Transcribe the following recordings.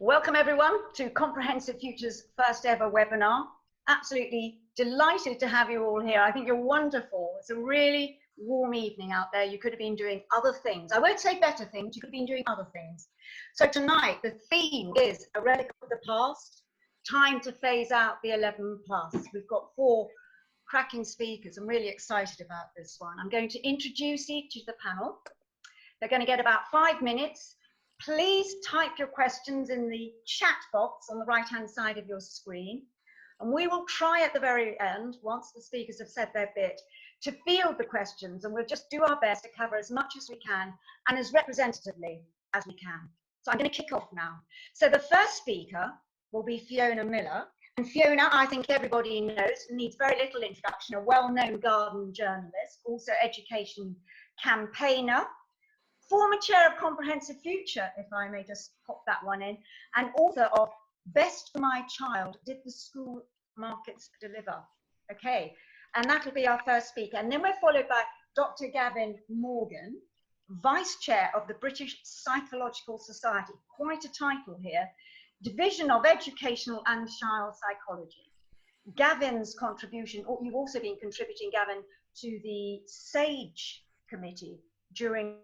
Welcome everyone to Comprehensive Future's first ever webinar. Absolutely delighted to have you all here. I think you're wonderful. It's a really warm evening out there. You could have been doing other things. I won't say better things, you could have been doing other things. So tonight the theme is a relic of the past, time to phase out the 11+. We've got 4 cracking speakers. I'm really excited about this one. I'm going to introduce each of the panel. They're going to get about 5 minutes. Please type your questions in the chat box on the right-hand side of your screen. And we will try at the very end, once the speakers have said their bit, to field the questions, and we'll just do our best to cover as much as we can and as representatively as we can. So I'm going to kick off now. So the first speaker will be Fiona Miller. And Fiona, I think everybody knows, needs very little introduction, a well-known garden journalist, also education campaigner, former chair of Comprehensive Future, if I may just pop that one in, and author of Best for My Child, Did the School Markets Deliver? Okay, and that'll be our first speaker. And then we're followed by Dr. Gavin Morgan, Vice Chair of the British Psychological Society, quite a title here, Division of Educational and Child Psychology. Gavin's contribution, you've also been contributing, Gavin, to the SAGE committee during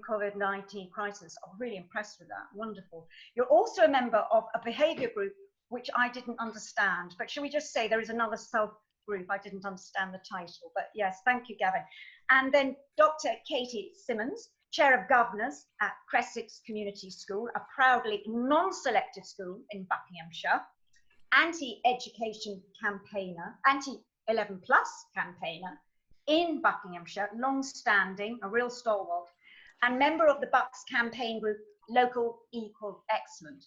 COVID-19 crisis. I'm really impressed with that. Wonderful. You're also a member of a behaviour group which I didn't understand, but shall we just say there is another self-group? I didn't understand the title, but yes, thank you, Gavin. And then Dr. Katy Simmons, Chair of Governors at Creswick's Community School, a proudly non-selective school in Buckinghamshire, anti-education campaigner, anti-11+ campaigner in Buckinghamshire, long-standing, a real stalwart, and member of the Bucks campaign group, Local Equal Excellent.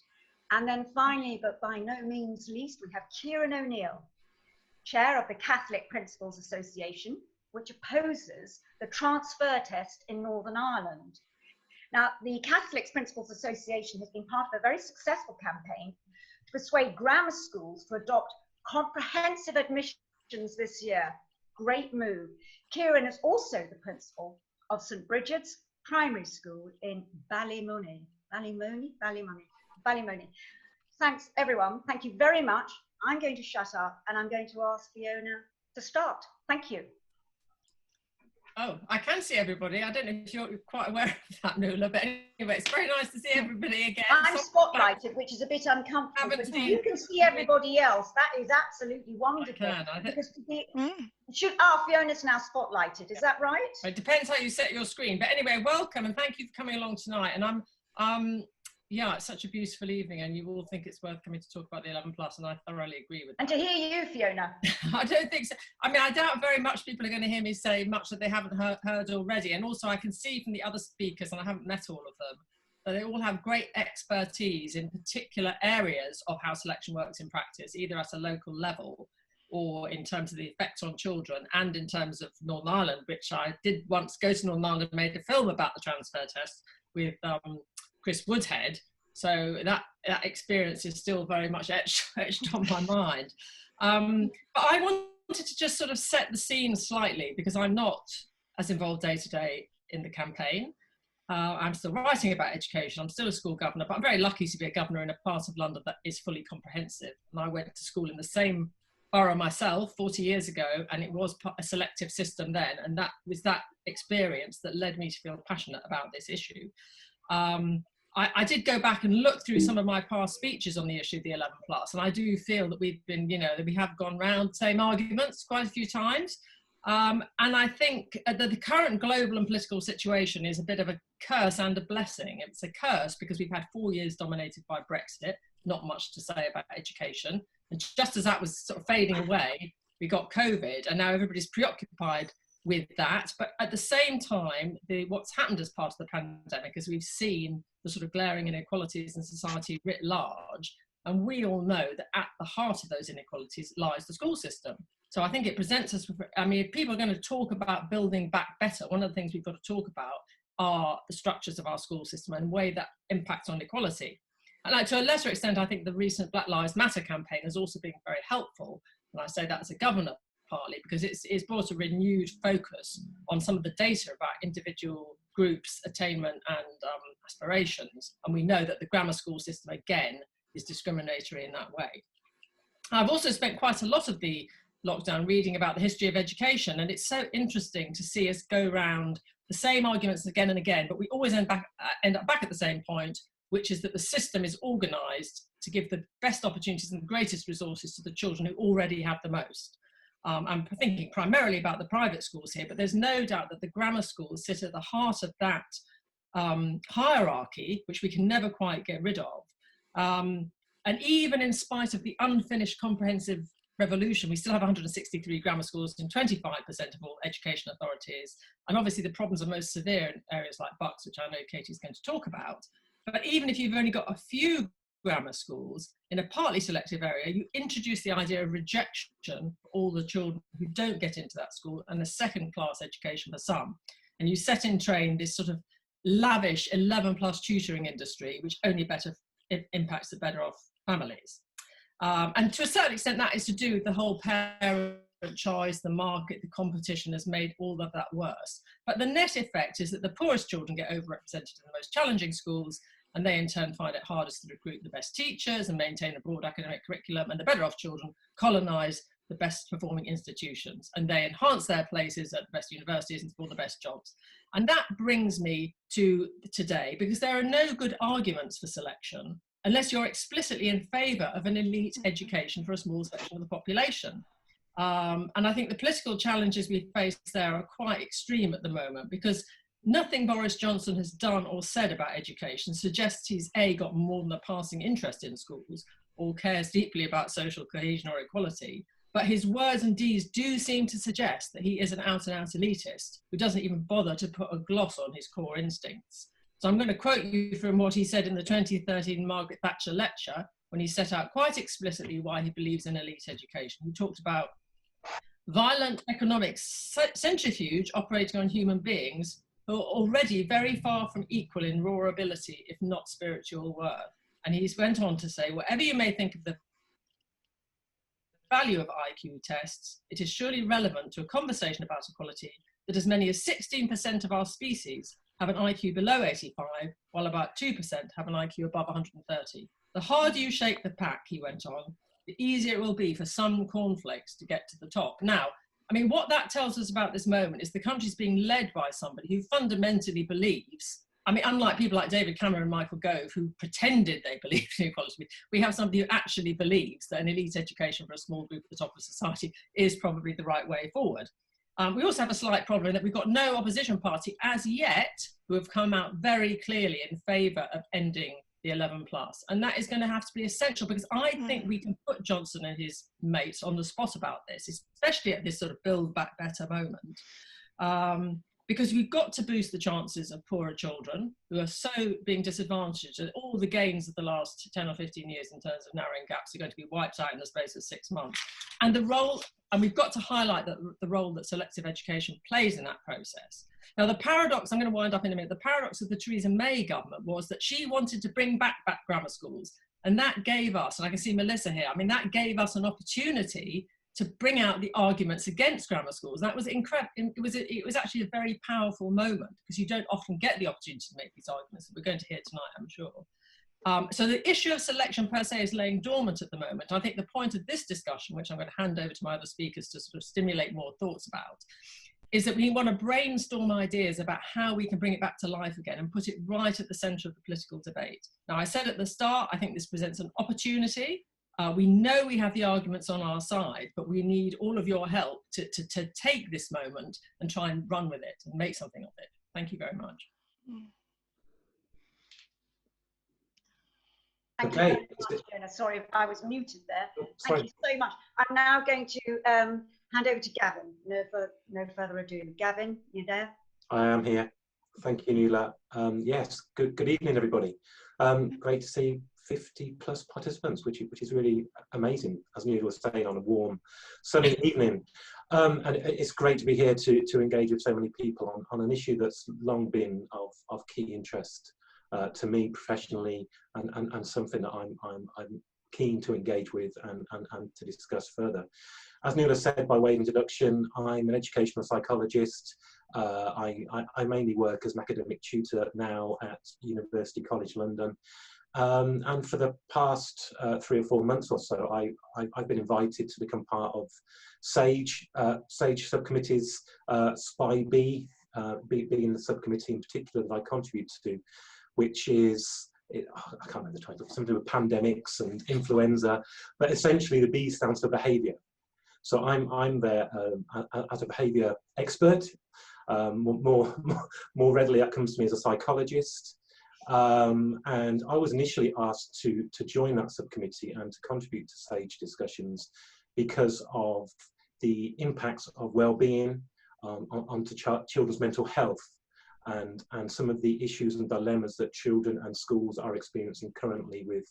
And then finally, but by no means least, we have Kieran O'Neill, Chair of the Catholic Principals Association, which opposes the transfer test in Northern Ireland. Now, the Catholic Principals Association has been part of a very successful campaign to persuade grammar schools to adopt comprehensive admissions this year. Great move. Kieran is also the principal of St. Bridget's Primary School in Ballymoney. Thanks, everyone. Thank you very much. I'm going to shut up and I'm going to ask Fiona to start. Thank you. Oh, I can see everybody. I don't know if you're quite aware of that, Nuala, but anyway, it's very nice to see everybody again. I'm spotlighted, which is a bit uncomfortable, but if you can see everybody else, that is absolutely wonderful. Fiona's now spotlighted, is that right? It depends how you set your screen. But anyway, welcome and thank you for coming along tonight. And yeah, it's such a beautiful evening and you all think it's worth coming to talk about the 11+, and I thoroughly agree with that. And to hear you, Fiona. I don't think so. I mean, I doubt very much people are going to hear me say much that they haven't heard already. And also I can see from the other speakers, and I haven't met all of them, that they all have great expertise in particular areas of how selection works in practice, either at a local level or in terms of the effect on children, and in terms of Northern Ireland, which I did once go to Northern Ireland and made a film about the transfer test with Chris Woodhead, so that experience is still very much etched on my mind. But I wanted to just sort of set the scene slightly, because I'm not as involved day to day in the campaign. I'm still writing about education, I'm still a school governor, but I'm very lucky to be a governor in a part of London that is fully comprehensive. And I went to school in the same borough myself 40 years ago, and it was a selective system then, and that was that experience that led me to feel passionate about this issue. I did go back and look through some of my past speeches on the issue of the 11+, and I do feel that we've been, that we have gone round the same arguments quite a few times. And I think that the current global and political situation is a bit of a curse and a blessing. It's a curse because we've had 4 years dominated by Brexit, not much to say about education. And just as that was sort of fading away, we got COVID, and now everybody's preoccupied with that. But at the same time, what's happened as part of the pandemic is we've seen the sort of glaring inequalities in society writ large. And we all know that at the heart of those inequalities lies the school system. So I think it presents us with, I mean, if people are going to talk about building back better, one of the things we've got to talk about are the structures of our school system and the way that impacts on equality. And to a lesser extent, I think the recent Black Lives Matter campaign has also been very helpful. And I say that as a governor partly because it's brought a renewed focus on some of the data about individual groups' attainment and aspirations. And we know that the grammar school system, again, is discriminatory in that way. I've also spent quite a lot of the lockdown reading about the history of education, and it's so interesting to see us go round the same arguments again and again, but we always end up back at the same point, which is that the system is organised to give the best opportunities and the greatest resources to the children who already have the most. I'm thinking primarily about the private schools here, but there's no doubt that the grammar schools sit at the heart of that hierarchy, which we can never quite get rid of. And even in spite of the unfinished comprehensive revolution, we still have 163 grammar schools in 25% of all education authorities. And obviously the problems are most severe in areas like Bucks, which I know Katy's going to talk about. But even if you've only got a few grammar schools in a partly selective area, you introduce the idea of rejection for all the children who don't get into that school, and a second-class education for some. And you set in train this sort of lavish 11+ tutoring industry, which only impacts the better off families. And to a certain extent, that is to do with the whole parent choice, the market, the competition has made all of that worse. But the net effect is that the poorest children get overrepresented in the most challenging schools, and they in turn find it hardest to recruit the best teachers and maintain a broad academic curriculum, and the better off children colonise the best performing institutions, and they enhance their places at the best universities and score the best jobs. And that brings me to today, because there are no good arguments for selection unless you're explicitly in favour of an elite education for a small section of the population. And I think the political challenges we face there are quite extreme at the moment, because nothing Boris Johnson has done or said about education suggests he's A, got more than a passing interest in schools or cares deeply about social cohesion or equality, but his words and deeds do seem to suggest that he is an out-and-out elitist who doesn't even bother to put a gloss on his core instincts. So I'm going to quote you from what he said in the 2013 Margaret Thatcher lecture, when he set out quite explicitly why he believes in elite education. He talked about violent economic centrifuge operating on human beings who are already very far from equal in raw ability, if not spiritual worth. And he went on to say, whatever you may think of the value of IQ tests, it is surely relevant to a conversation about equality that as many as 16% of our species have an IQ below 85, while about 2% have an IQ above 130. The harder you shake the pack, he went on, the easier it will be for some cornflakes to get to the top. Now, I mean, what that tells us about this moment is the country's being led by somebody who fundamentally believes, I mean, unlike people like David Cameron and Michael Gove, who pretended they believed in equality, we have somebody who actually believes that an elite education for a small group at the top of society is probably the right way forward. We also have a slight problem in that we've got no opposition party as yet who have come out very clearly in favour of ending the 11+. And that is going to have to be essential, because I think we can put Johnson and his mates on the spot about this, especially at this sort of Build Back Better moment. Because we've got to boost the chances of poorer children who are so being disadvantaged, and all the gains of the last 10 or 15 years in terms of narrowing gaps are going to be wiped out in the space of 6 months. And the role, and we've got to highlight the role that selective education plays in that process. Now, the paradox, I'm going to wind up in a minute, the paradox of the Theresa May government was that she wanted to bring back was schools, and that gave us, and I can see Melissa here, I mean, that gave us an opportunity to bring out the arguments against grammar schools. That was incredible. It was actually a very powerful moment, because you don't often get the opportunity to make these arguments that we're going to hear tonight, I'm sure. So the issue of selection per se is laying dormant at the moment. I think the point of this discussion, which I'm going to hand over to my other speakers to sort of stimulate more thoughts about, is that we want to brainstorm ideas about how we can bring it back to life again and put it right at the centre of the political debate. Now, I said at the start, I think this presents an opportunity. We know we have the arguments on our side, but we need all of your help to take this moment and try and run with it and make something of it. Thank you very much. Thank you very much, Fiona. Sorry, I was muted there. Thank you so much. I'm now going to hand over to Gavin. No further ado. Gavin, you there? I am here. Thank you, Nuala. Yes, good evening, everybody. Great to see 50+ participants, which is really amazing, as Nuala was saying, on a warm, sunny evening. And it's great to be here to engage with so many people on an issue that's long been of key interest to me professionally, and something that I'm keen to engage with and to discuss further. As Nuala said by way of introduction, I'm an educational psychologist. I mainly work as an academic tutor now at University College London. And for the past 3 or 4 months or so, I've been invited to become part of SAGE subcommittees, SPI-B, being the subcommittee in particular that I contribute to, which is, I can't remember the title, something to do with pandemics and influenza, but essentially the B stands for behaviour. So I'm there as a behaviour expert. More readily that comes to me as a psychologist. And I was initially asked to join that subcommittee and to contribute to SAGE discussions because of the impacts of well-being onto children's mental health and some of the issues and dilemmas that children and schools are experiencing currently with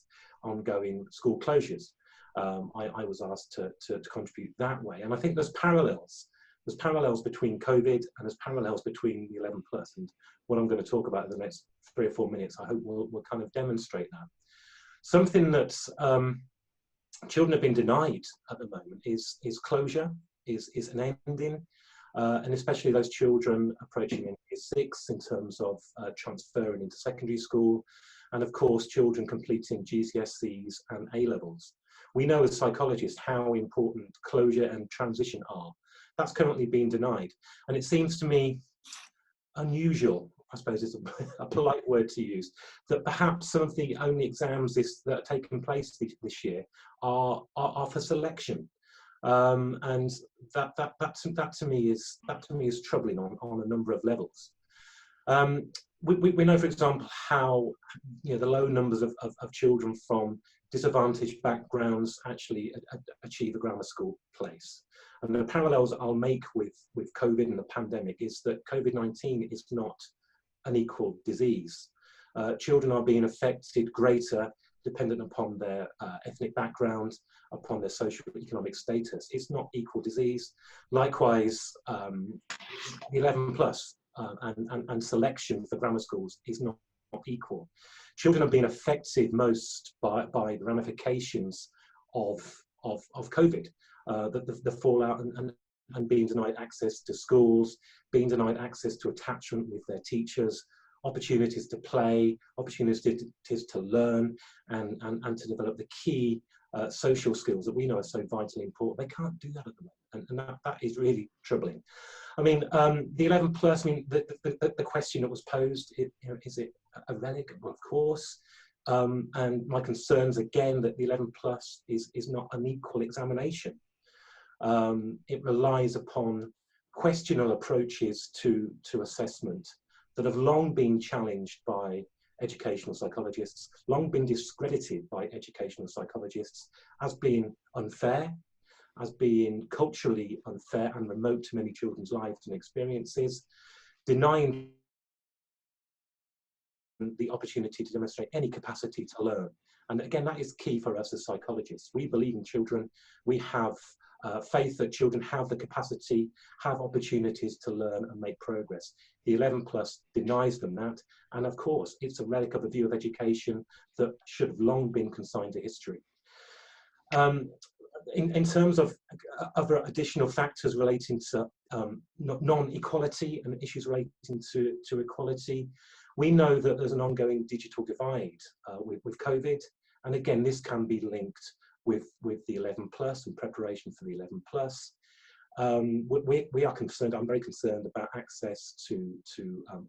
ongoing school closures. I was asked to contribute that way, and I think there's parallels. There's parallels between COVID and there's parallels between the 11 plus, and what I'm going to talk about in the next 3 or 4 minutes, I hope will kind of demonstrate that. Something that children have been denied at the moment is closure, is an ending, and especially those children approaching in year 6 in terms of transferring into secondary school, and of course children completing GCSEs and A-levels. We know as psychologists how important closure and transition are. That's currently being denied, and it seems to me unusual, I suppose is a polite word to use, that perhaps some of the only exams that are taking place this year are for selection, and that to me is troubling on a number of levels. We know, for example, how the low numbers of children from disadvantaged backgrounds actually achieve a grammar school place. And the parallels I'll make with COVID and the pandemic is that COVID-19 is not an equal disease. Children are being affected greater dependent upon their ethnic background, upon their socio-economic status. It's not equal disease. Likewise, 11 plus and selection for grammar schools is not equal. Children are being affected most by the ramifications of COVID, the fallout and being denied access to schools, being denied access to attachment with their teachers, opportunities to play, opportunities to learn and to develop the key social skills that we know are so vitally important. They can't do that at the moment, and that is really troubling. I mean, the 11 plus, I mean, the question that was posed, is it a relic? Well, of course. And my concerns again that the 11 plus is not an equal examination. It relies upon questionable approaches to assessment that have long been challenged by educational psychologists, long been discredited by educational psychologists as being unfair, as being culturally unfair and remote to many children's lives and experiences, denying the opportunity to demonstrate any capacity to learn. And again, that is key for us as psychologists. We believe in children. We have faith that children have the capacity, have opportunities to learn and make progress. The 11 plus denies them that. And of course, it's a relic of a view of education that should have long been consigned to history. In terms of other additional factors relating to non-equality and issues relating to equality, we know that there's an ongoing digital divide with COVID. And again, this can be linked with the 11 plus and preparation for the 11 plus. We are concerned, I'm very concerned about access to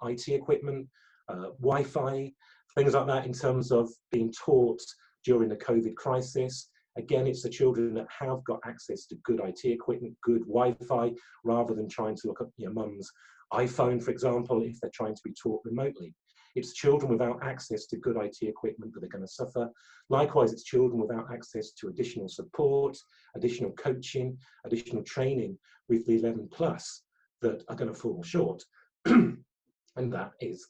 IT equipment, Wi-Fi, things like that in terms of being taught during the COVID crisis. Again, it's the children that have got access to good IT equipment, good Wi-Fi, rather than trying to look up mum's iPhone, for example, if they're trying to be taught remotely. It's children without access to good IT equipment that are going to suffer. Likewise, it's children without access to additional support, additional coaching, additional training with the 11 plus that are going to fall short. And that is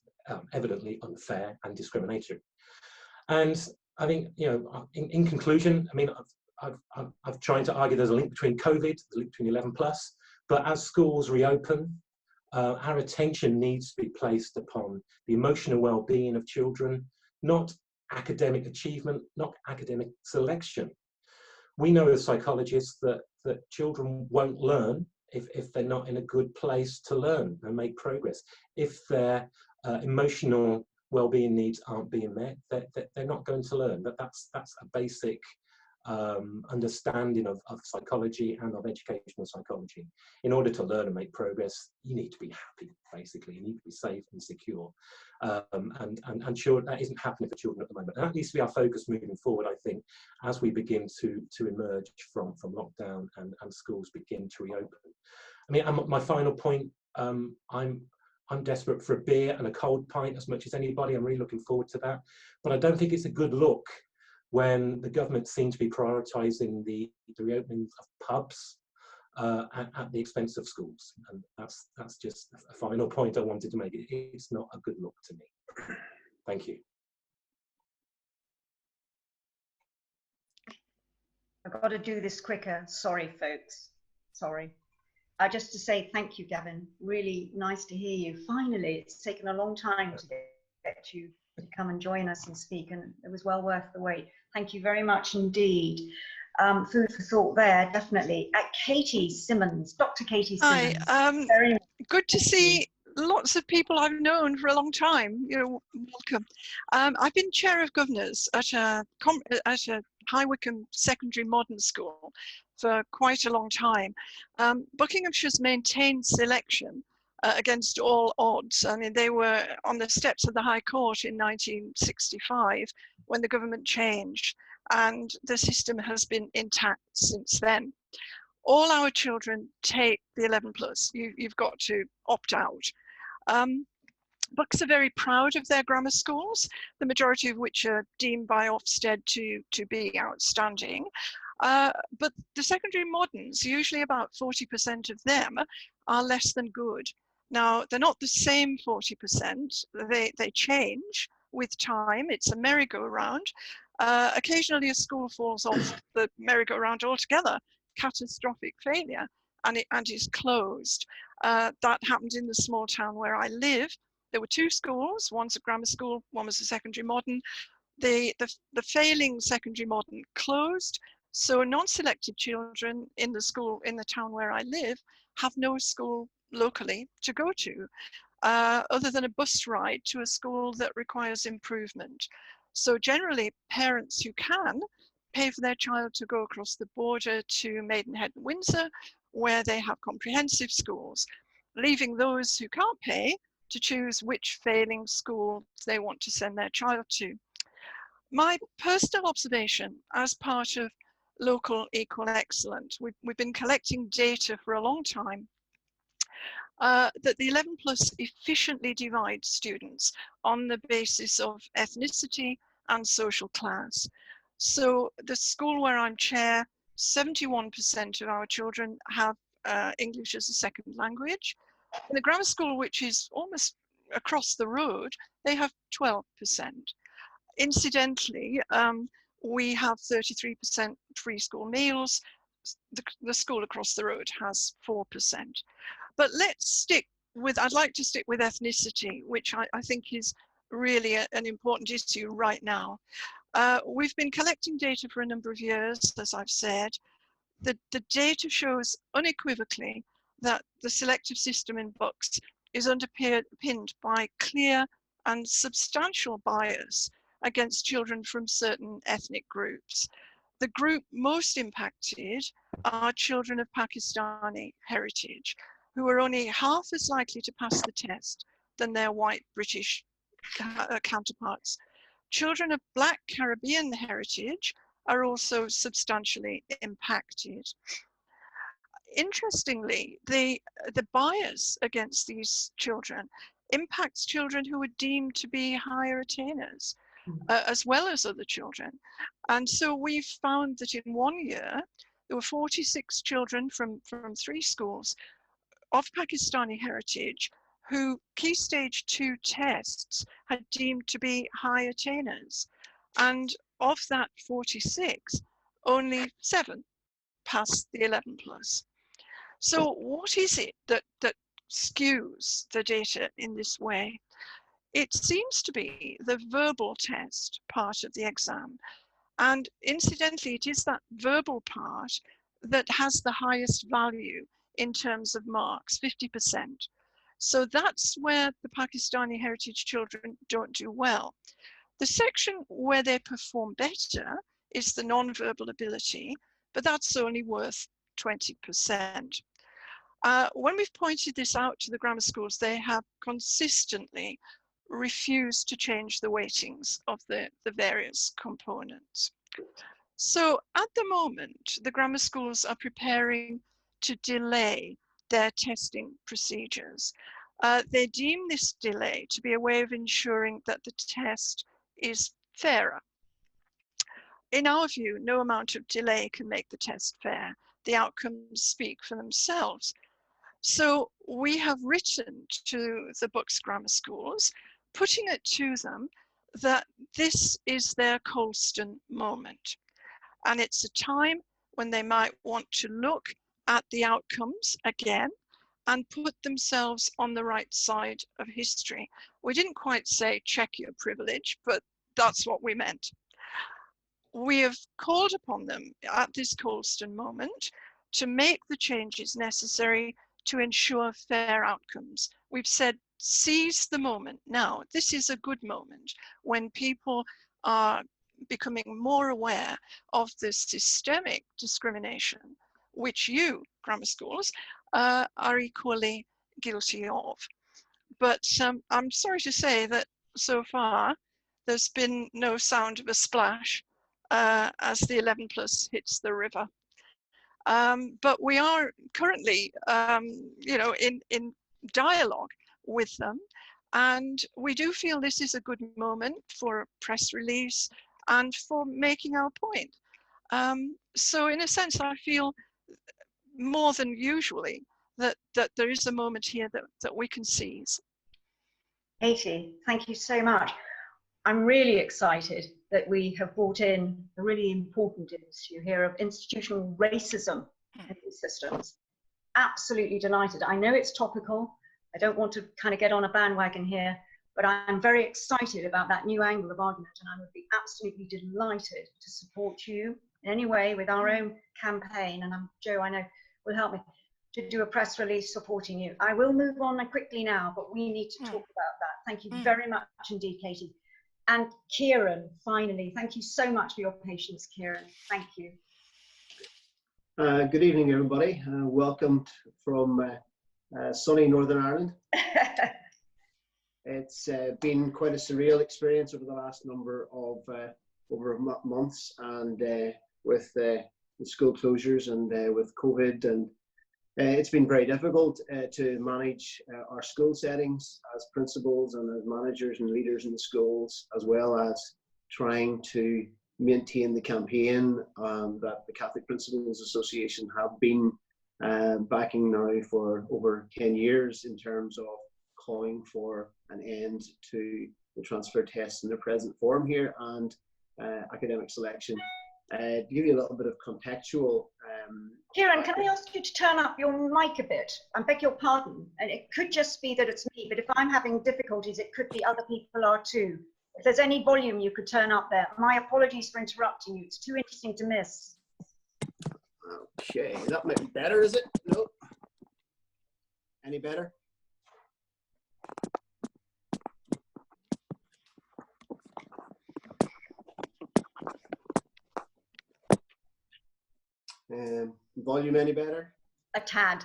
evidently unfair and discriminatory. And I think, in conclusion, I mean, I've tried to argue there's a link between COVID, the link between 11 plus, but as schools reopen, our attention needs to be placed upon the emotional well-being of children, not academic achievement, not academic selection. We know as psychologists that children won't learn if they're not in a good place to learn and make progress. If their emotional well-being needs aren't being met, they're not going to learn. That's a basic understanding of psychology and of educational psychology. In order to learn and make progress, you need to be happy, basically. You need to be safe and secure. And children, that isn't happening for children at the moment. And that needs to be our focus moving forward, I think, as we begin to emerge from lockdown and schools begin to reopen. I mean, my final point, I'm desperate for a beer and a cold pint as much as anybody. I'm really looking forward to that. But I don't think it's a good look when the government seems to be prioritising the reopening of pubs at the expense of schools. And that's just a final point I wanted to make. It's not a good look to me. Thank you. I've got to do this quicker. Sorry, folks. Sorry. Just to say thank you, Gavin. Really nice to hear you. Finally, it's taken a long time to get you to come and join us and speak, and it was well worth the wait. Thank you very much indeed. Food for thought there, definitely. Katy Simmons, Dr. Katy Simmons. Hi, good to see lots of people I've known for a long time. Welcome. I've been chair of governors at a High Wycombe secondary modern school for quite a long time. Buckinghamshire's maintained selection against all odds. I mean, they were on the steps of the High Court in 1965 when the government changed, and the system has been intact since then. All our children take the 11 plus. You've got to opt out. Bucks are very proud of their grammar schools, the majority of which are deemed by Ofsted to be outstanding. But the secondary moderns, usually about 40% of them, are less than good. Now, they're not the same 40%. They change with time. It's a merry-go-round. Occasionally, a school falls off the merry-go-round altogether, catastrophic failure, and is closed. That happened in the small town where I live. There were two schools. One's a grammar school, one was a secondary modern. The failing secondary modern closed, so non-selected children in the town where I live have no school locally to go to, other than a bus ride to a school that requires improvement. So generally, parents who can pay for their child to go across the border to Maidenhead and Windsor, where they have comprehensive schools, leaving those who can't pay to choose which failing school they want to send their child to. My personal observation as part of Local Equal Excellent, we've been collecting data for a long time, that the 11 plus efficiently divides students on the basis of ethnicity and social class. So the school where I'm chair, 71% of our children have English as a second language. In the grammar school, which is almost across the road, they have 12%. Incidentally, we have 33% free school meals. The school across the road has 4%. But I'd like to stick with ethnicity, which I think is really an important issue right now. We've been collecting data for a number of years, as I've said. The data shows unequivocally that the selective system in Bucks is underpinned by clear and substantial bias against children from certain ethnic groups. The group most impacted are children of Pakistani heritage, who are only half as likely to pass the test than their white British counterparts. Children of Black Caribbean heritage are also substantially impacted. Interestingly, the bias against these children impacts children who are deemed to be higher attainers, as well as other children. And so we've found that in 1 year, there were 46 children from 3 schools of Pakistani heritage who Key Stage 2 tests had deemed to be high attainers. And of that 46, only 7 passed the 11 plus. So what is it that skews the data in this way? it seems to be the verbal test part of the exam. And incidentally, it is that verbal part that has the highest value in terms of marks, 50%. So that's where the Pakistani heritage children don't do well. The section where they perform better is the non-verbal ability, but that's only worth 20%. When we've pointed this out to the grammar schools, they have consistently refused to change the weightings of the various components. So at the moment, the grammar schools are preparing to delay their testing procedures. They deem this delay to be a way of ensuring that the test is fairer. In our view, no amount of delay can make the test fair. The outcomes speak for themselves. So we have written to the Bucks Grammar Schools, putting it to them that this is their Colston moment. And it's a time when they might want to look at the outcomes again and put themselves on the right side of history. We didn't quite say check your privilege, but that's what we meant. We have called upon them at this Colston moment to make the changes necessary to ensure fair outcomes. We've said, seize the moment now. This is a good moment when people are becoming more aware of the systemic discrimination, which you, grammar schools, are equally guilty of. But I'm sorry to say that so far, there's been no sound of a splash as the 11 plus hits the river. But we are currently, in dialogue with them, and we do feel this is a good moment for a press release and for making our point. So in a sense, I feel more than usually that there is a moment here that we can seize. Katy, thank you so much. I'm really excited that we have brought in a really important issue here of institutional racism in these systems. Absolutely delighted. I know it's topical. I don't want to kind of get on a bandwagon here, but I'm very excited about that new angle of argument, and I would be absolutely delighted to support you in any way with our own campaign. And Joe, I know, will help me to do a press release supporting you. I will move on quickly now, but we need to talk about that. Thank you very much indeed, Katy. And Kieran, finally, thank you so much for your patience, Kieran. Thank you. Good evening, everybody. Welcome from sunny Northern Ireland. It's been quite a surreal experience over the last number of months, and with the school closures and with COVID, and it's been very difficult to manage our school settings as principals and as managers and leaders in the schools, as well as trying to maintain the campaign that the Catholic Principals Association have been backing now for over 10 years in terms of calling for an end to the transfer tests in their present form here and academic selection. To give you a little bit of contextual... Kieran, can I ask you to turn up your mic a bit? I beg your pardon. And it could just be that it's me, but if I'm having difficulties, it could be other people are too. If there's any volume you could turn up there. My apologies for interrupting you. It's too interesting to miss. Okay, that might be better, is it? Nope. Any better? Volume any better? A tad.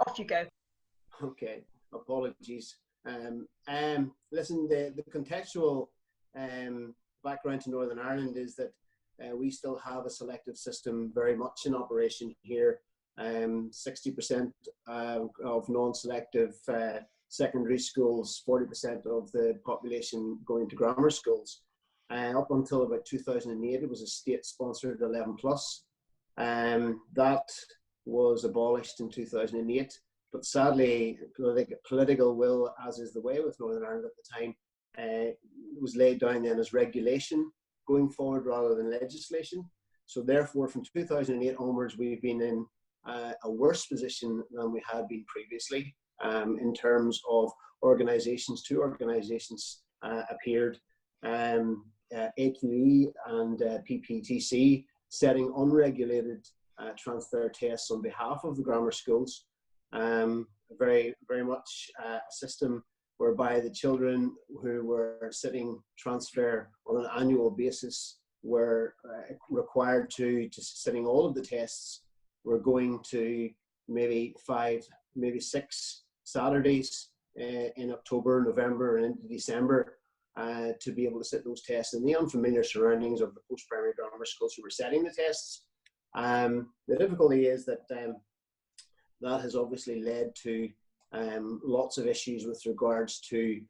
Off you go. Okay, apologies. Listen, the contextual background to Northern Ireland is that we still have a selective system very much in operation here. 60% of non-selective secondary schools, 40% of the population going to grammar schools. Up until about 2008, it was a state-sponsored 11 plus. That was abolished in 2008, but sadly, political will, as is the way with Northern Ireland at the time, was laid down then as regulation going forward rather than legislation. So therefore, from 2008 onwards, we've been in a worse position than we had been previously. in terms of organisations. Two organisations appeared, AQE and PPTC, setting unregulated transfer tests on behalf of the grammar schools. Very much a system whereby the children who were sitting transfer on an annual basis were required to sitting all of the tests. Were going to maybe 5, maybe 6 Saturdays in October, November, and into December to be able to sit those tests in the unfamiliar surroundings of the post-primary grammar schools who were setting the tests. The difficulty is that that has obviously led to lots of issues with regards to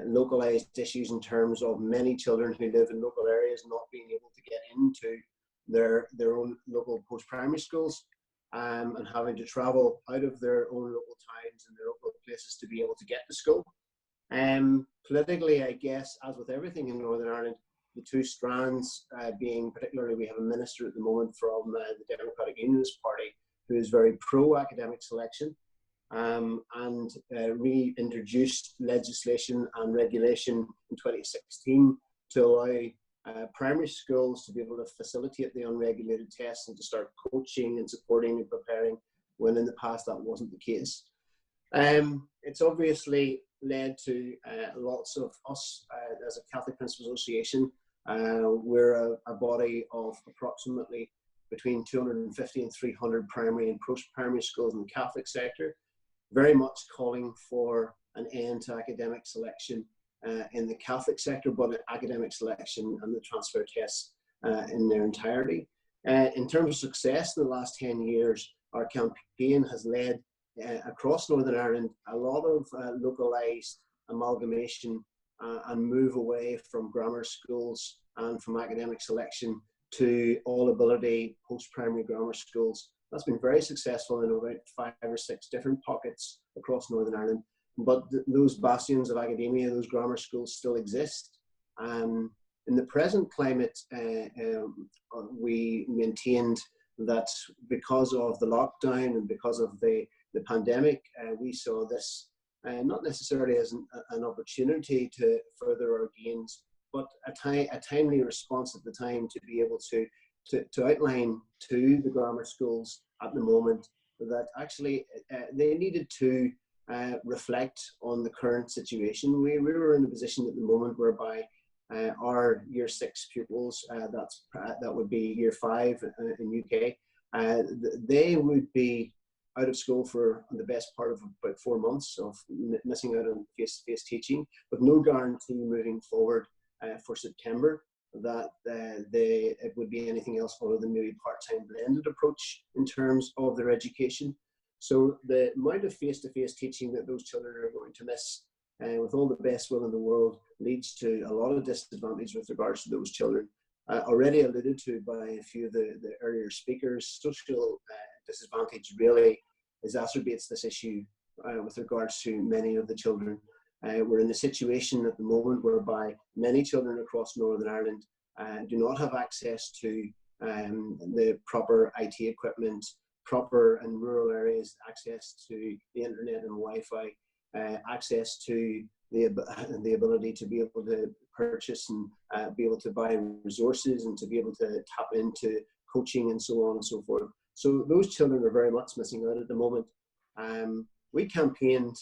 localized issues in terms of many children who live in local areas not being able to get into their own local post-primary schools and having to travel out of their own local towns and their local places to be able to get to school. Politically, I guess, as with everything in Northern Ireland, the two strands being particularly, we have a minister at the moment from the Democratic Unionist Party who is very pro-academic selection and reintroduced legislation and regulation in 2016 to allow primary schools to be able to facilitate the unregulated tests and to start coaching and supporting and preparing, when in the past that wasn't the case. It's obviously led to lots of us as a Catholic Principal Association. We're a body of approximately between 250 and 300 primary and post-primary schools in the Catholic sector, very much calling for an end to academic selection in the Catholic sector, but academic selection and the transfer tests in their entirety. In terms of success in the last 10 years, our campaign has led across Northern Ireland a lot of localised amalgamation and move away from grammar schools and from academic selection to all ability post-primary grammar schools. That's been very successful in about 5 or 6 different pockets across Northern Ireland. But those bastions of academia, those grammar schools still exist. In the present climate, we maintained that because of the lockdown and because of the pandemic, we saw this not necessarily as an opportunity to further our gains, but a timely response at the time to be able to outline to the grammar schools at the moment that actually they needed to reflect on the current situation. We were in a position at the moment whereby our year 6 pupils, that would be year 5 in UK, they would be out of school for the best part of about 4 months of missing out on face-to-face teaching, with no guarantee moving forward for September that it would be anything else other than maybe part-time blended approach in terms of their education. So the amount of face-to-face teaching that those children are going to miss, with all the best will in the world, leads to a lot of disadvantage with regards to those children. Already alluded to by a few of the earlier speakers, social disadvantage really exacerbates this issue with regards to many of the children. We're in a situation at the moment whereby many children across Northern Ireland do not have access to the proper IT equipment, proper in rural areas access to the internet and Wi-Fi, access to the ability to be able to purchase and be able to buy resources and to be able to tap into coaching and so on and so forth. So those children are very much missing out at the moment. We campaigned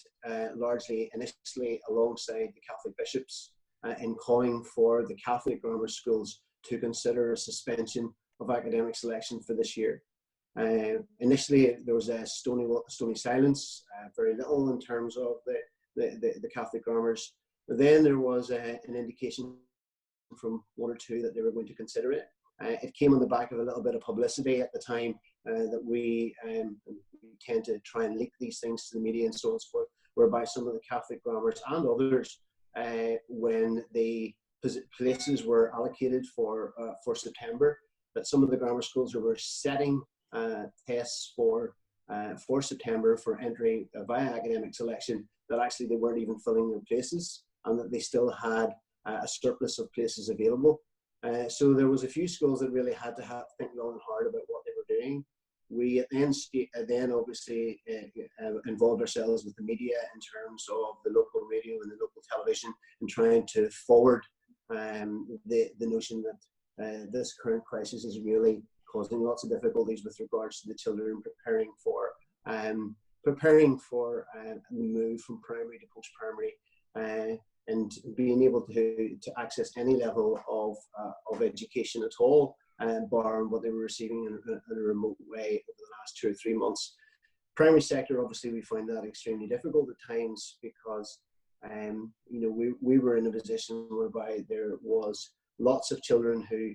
largely initially alongside the Catholic bishops in calling for the Catholic grammar schools to consider a suspension of academic selection for this year. Initially, there was a stony silence, very little in terms of the Catholic grammars. But then there was an indication from 1 or 2 that they were going to consider it. It came on the back of a little bit of publicity at the time that we tend to try and leak these things to the media and so on and so forth, whereby some of the Catholic grammars and others, when the places were allocated for September, that some of the grammar schools were setting tests for September for entry via academic selection, that actually they weren't even filling their places and that they still had a surplus of places available. So there was a few schools that really had to think long and hard about what they were doing. we then obviously involved ourselves with the media in terms of the local radio and the local television, and trying to forward the notion that this current crisis is really causing lots of difficulties with regards to the children preparing for the move from primary to post-primary, and being able to access any level of education at all, bar what they were receiving in a remote way over the last 2 or 3 months. Primary sector, obviously, we find that extremely difficult at times because, we were in a position whereby there was lots of children who,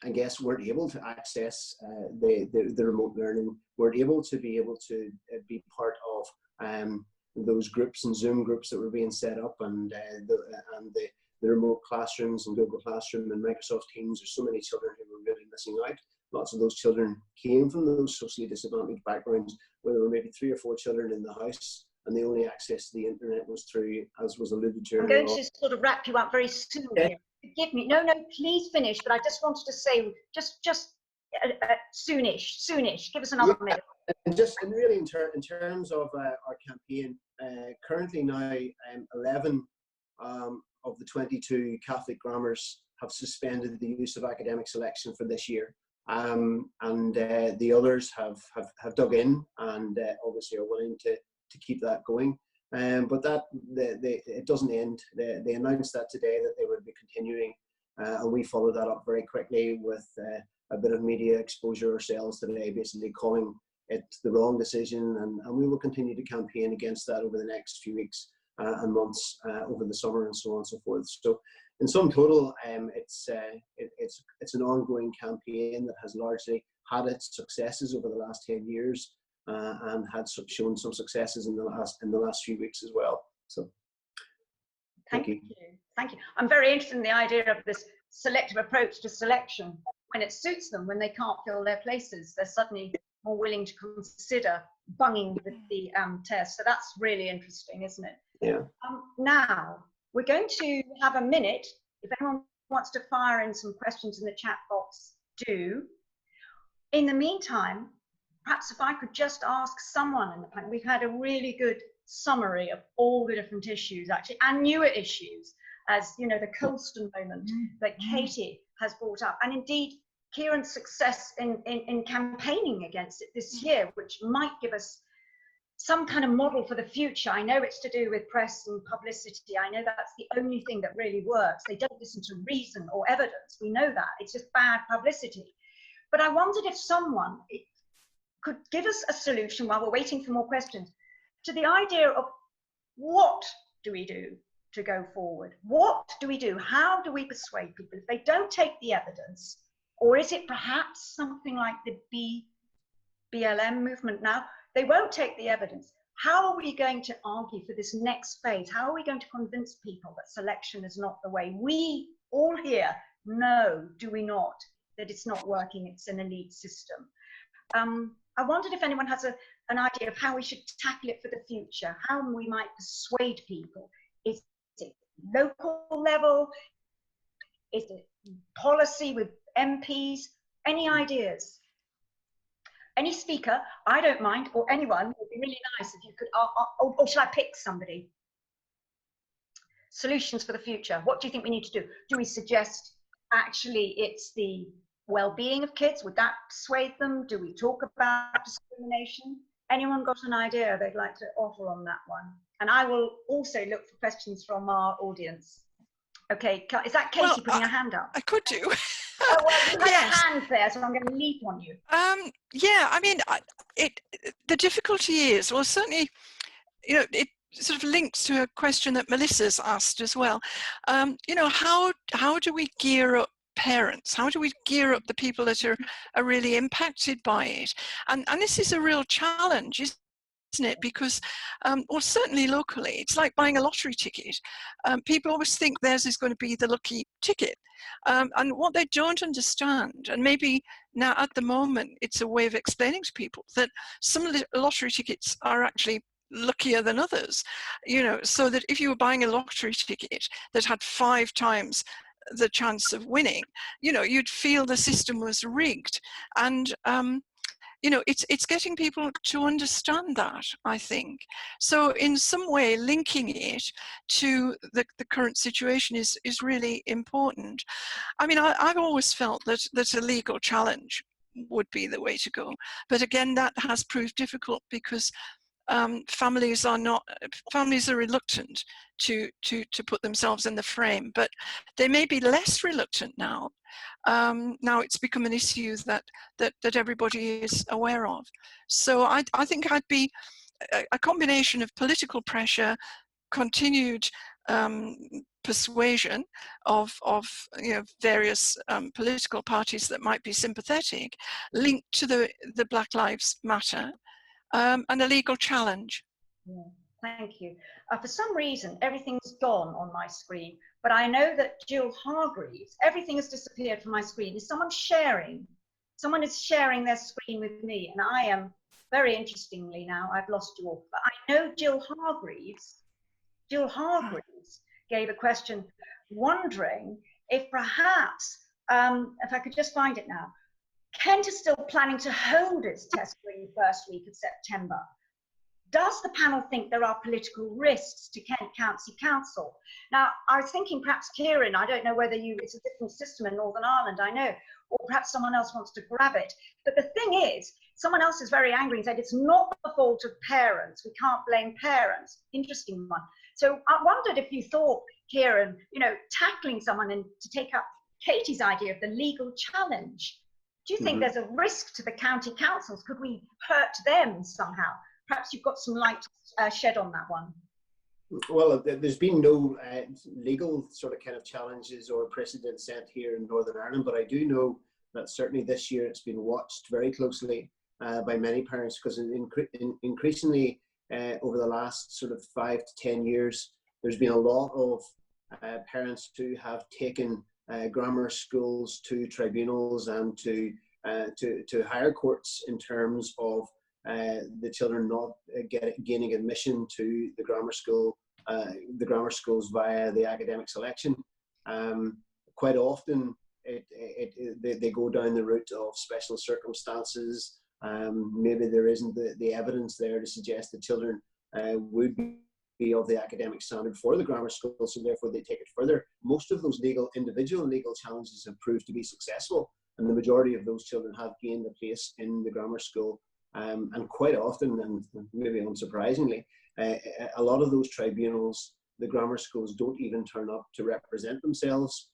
I guess, weren't able to access the remote learning, weren't able to be part of those groups and Zoom groups that were being set up, and the remote classrooms and Google Classroom and Microsoft Teams. There's so many children who were really missing out. Lots of those children came from those socially disadvantaged backgrounds where there were maybe 3 or 4 children in the house, and the only access to the internet was through, as was alluded to. I'm going to sort of wrap you up very soon here. Forgive me. No, please finish. But I just wanted to say, just soonish. Give us another minute. And just really in terms of our campaign, currently now 11 of the 22 Catholic grammars have suspended the use of academic selection for this year, and the others have dug in and obviously are willing to keep that going. But that it doesn't end. They announced that today that they would be continuing, and we followed that up very quickly with a bit of media exposure ourselves today, basically calling it the wrong decision, and we will continue to campaign against that over the next few weeks and months, over the summer and so on and so forth. So in sum total, it's an ongoing campaign that has largely had its successes over the last 10 years, and had shown some successes in the last few weeks as well. So thank you. I'm very interested in the idea of this selective approach to selection. When it suits them, when they can't fill their places, they're suddenly more willing to consider bunging with the test. So that's really interesting, isn't it? Yeah. Now we're going to have a minute. If anyone wants to fire in some questions in the chat box, do. In the meantime, perhaps if I could just ask someone in the panel, we've had a really good summary of all the different issues, actually, and newer issues, as you know, the Colston moment that Katy has brought up, and indeed Kieran's success in campaigning against it this year, which might give us some kind of model for the future. I know it's to do with press and publicity. I know that's the only thing that really works. They don't listen to reason or evidence. We know that. It's just bad publicity. But I wondered if someone could give us a solution while we're waiting for more questions to the idea of what do we do to go forward? What do we do? How do we persuade people if they don't take the evidence? Or is it perhaps something like the BLM movement now? They won't take the evidence. How are we going to argue for this next phase? How are we going to convince people that selection is not the way? We all here know, do we not, that it's not working, it's an elite system. I wondered if anyone has an idea of how we should tackle it for the future, how we might persuade people. Is it local level? Is it policy with MPs? Any ideas? Any speaker, I don't mind, or anyone, it would be really nice if you could, or should I pick somebody? Solutions for the future. What do you think we need to do? Do we suggest actually it's the well-being of kids? Would that persuade them? Do we talk about discrimination? Anyone got an idea they'd like to offer on that one? And I will also look for questions from our audience. Okay, is that Katy putting her hand up? I could do. Oh, well, you had Yes. a hand there, so I'm going to leap on you. Yeah, I mean, the difficulty is, well, certainly, you know, it sort of links to a question that Melissa's asked as well. You know, how do we gear up parents? How do we gear up the people that are really impacted by it? And this is a real challenge, isn't it? Because, well, certainly locally, it's like buying a lottery ticket. People always think theirs is going to be the lucky ticket. And what they don't understand, and maybe now at the moment, it's a way of explaining to people that some lottery tickets are actually luckier than others, you know, so that if you were buying a lottery ticket that had 5 times the chance of winning, you know, you'd feel the system was rigged. And you know, it's getting people to understand that, I think. So in some way, linking it to the current situation is really important. I mean, I've always felt that a legal challenge would be the way to go. But again, that has proved difficult because families are reluctant to put themselves in the frame, but they may be less reluctant now. Now it's become an issue that everybody is aware of. So I think I'd be a combination of political pressure, continued persuasion of you know, various political parties that might be sympathetic, linked to the Black Lives Matter, and a legal challenge. Yeah, thank you. For some reason, everything's gone on my screen, but I know that Jill Hargreaves, everything has disappeared from my screen. Is someone sharing? Someone is sharing their screen with me, and I am, very interestingly now, I've lost you all. But I know Jill Hargreaves gave a question wondering if perhaps, if I could just find it now, Kent is still planning to hold its test screen first week of September. Does the panel think there are political risks to Kent County Council? Now, I was thinking perhaps Kieran, I don't know whether it's a different system in Northern Ireland, I know, or perhaps someone else wants to grab it. But the thing is, someone else is very angry and said it's not the fault of parents. We can't blame parents. Interesting one. So I wondered if you thought, Kieran, you know, tackling someone and to take up Katy's idea of the legal challenge. Do you think there's a risk to the county councils? Could we hurt them somehow? Perhaps you've got some light shed on that one. Well, there's been no legal sort of kind of challenges or precedent set here in Northern Ireland, but I do know that certainly this year it's been watched very closely by many parents, because increasingly over the last sort of 5 to 10 years, there's been a lot of parents who have taken grammar schools to tribunals and to higher courts in terms of the children not gaining admission to the grammar schools via the academic selection. Quite often they go down the route of special circumstances. Maybe there isn't the evidence there to suggest that children would be of the academic standard for the grammar school, so therefore they take it further. Most of those individual legal challenges have proved to be successful, and the majority of those children have gained a place in the grammar school. And quite often, and maybe unsurprisingly, a lot of those tribunals, the grammar schools don't even turn up to represent themselves.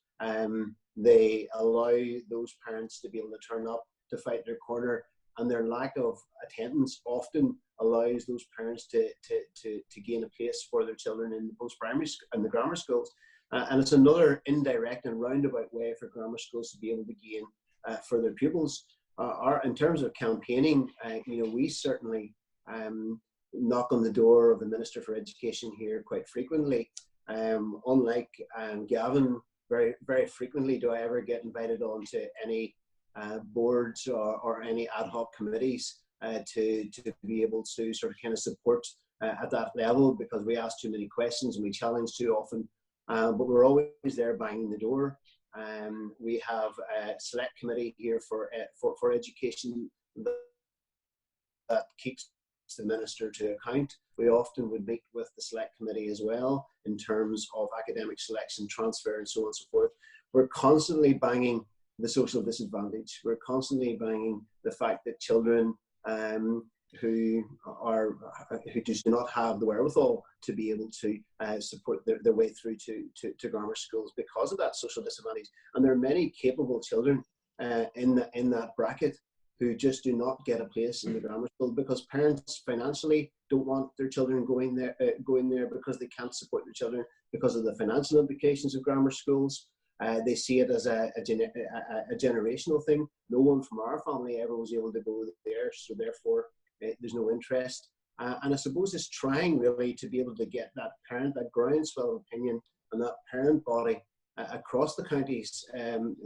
They allow those parents to be able to turn up to fight their corner, and their lack of attendance often allows those parents to gain a place for their children in the post-primary and the grammar schools. And it's another indirect and roundabout way for grammar schools to be able to gain for their pupils. In terms of campaigning, you know, we certainly knock on the door of the Minister for Education here quite frequently. Unlike Gavin, very, very frequently do I ever get invited on to any boards or any ad hoc committees to be able to sort of kind of support at that level, because we ask too many questions and we challenge too often. But we're always there banging the door. We have a select committee here for education that keeps the minister to account. We often would meet with the select committee as well in terms of academic selection, transfer, and so on and so forth. We're constantly banging the social disadvantage. We're constantly banging the fact that children who just do not have the wherewithal to be able to support their way through to grammar schools because of that social disadvantage. And there are many capable children in that bracket who just do not get a place in the grammar school because parents financially don't want their children going there because they can't support their children because of the financial implications of grammar schools. They see it as a generational thing. No one from our family ever was able to go there, so therefore there's no interest. And I suppose it's trying really to be able to get that groundswell of opinion and that parent body across the counties in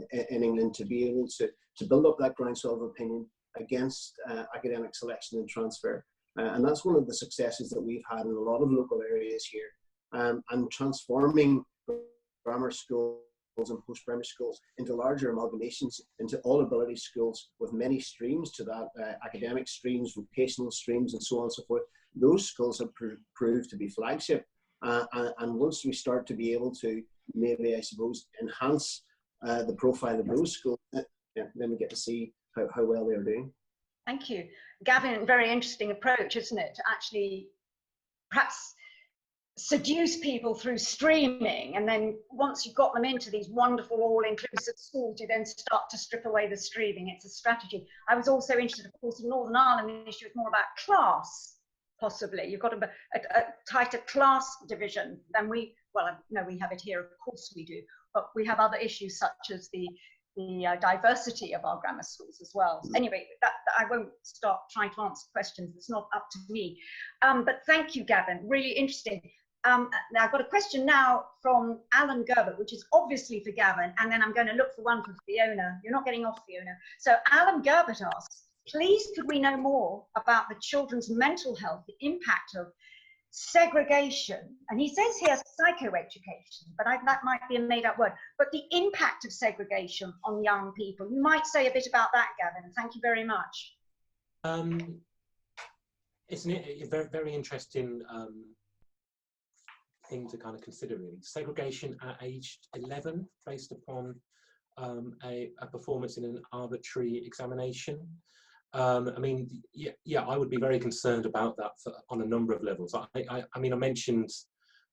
England to be able to build up that groundswell of opinion against academic selection and transfer. And that's one of the successes that we've had in a lot of local areas here. And transforming grammar schools and post-primary schools into larger amalgamations, into all ability schools with many streams to that, academic streams, vocational streams, and so on and so forth. Those schools have proved to be flagship. And once we start to be able to maybe, I suppose, enhance the profile of those schools, then we get to see how well they are doing. Thank you. Gavin, very interesting approach, isn't it? To actually perhaps seduce people through streaming, and then once you've got them into these wonderful all-inclusive schools, you then start to strip away the streaming. It's a strategy. I was also interested, of course, in Northern Ireland, the issue is more about class, possibly. You've got a tighter class division than we have it here, of course we do, but we have other issues such as the diversity of our grammar schools as well. Anyway, that I won't start trying to answer questions. It's not up to me. But thank you, Gavin. Really interesting. Now I've got a question now from Alan Gerbert, which is obviously for Gavin, and then I'm going to look for one for Fiona. You're not getting off, Fiona. So Alan Gerbert asks, please could we know more about the children's mental health, the impact of segregation, and he says here psychoeducation, but that might be a made-up word, but the impact of segregation on young people. You might say a bit about that, Gavin. Thank you very much. It's a very, very interesting thing to kind of consider, really. Segregation at age 11 based upon a performance in an arbitrary examination. I mean, yeah, I would be very concerned about that on a number of levels. I mean, I mentioned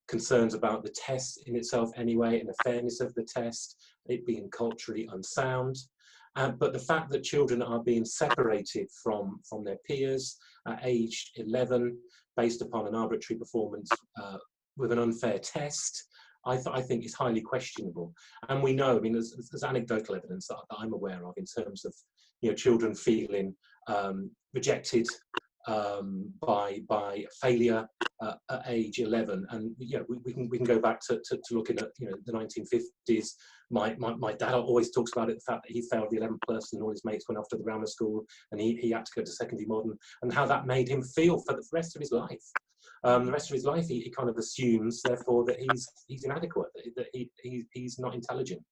concerns about the test in itself anyway, and the fairness of the test, it being culturally unsound. But the fact that children are being separated from their peers at age 11 based upon an arbitrary performance with an unfair test, I think is highly questionable. And we know, I mean, there's anecdotal evidence that I'm aware of in terms of, you know, children feeling rejected by failure at age 11. And you know, we can go back to looking at, you know, the 1950s. My dad always talks about it, the fact that he failed the 11 plus and all his mates went off to the grammar school and he had to go to secondary modern, and how that made him feel for the rest of his life. The rest of his life, he kind of assumes, therefore, that he's inadequate, that he's not intelligent,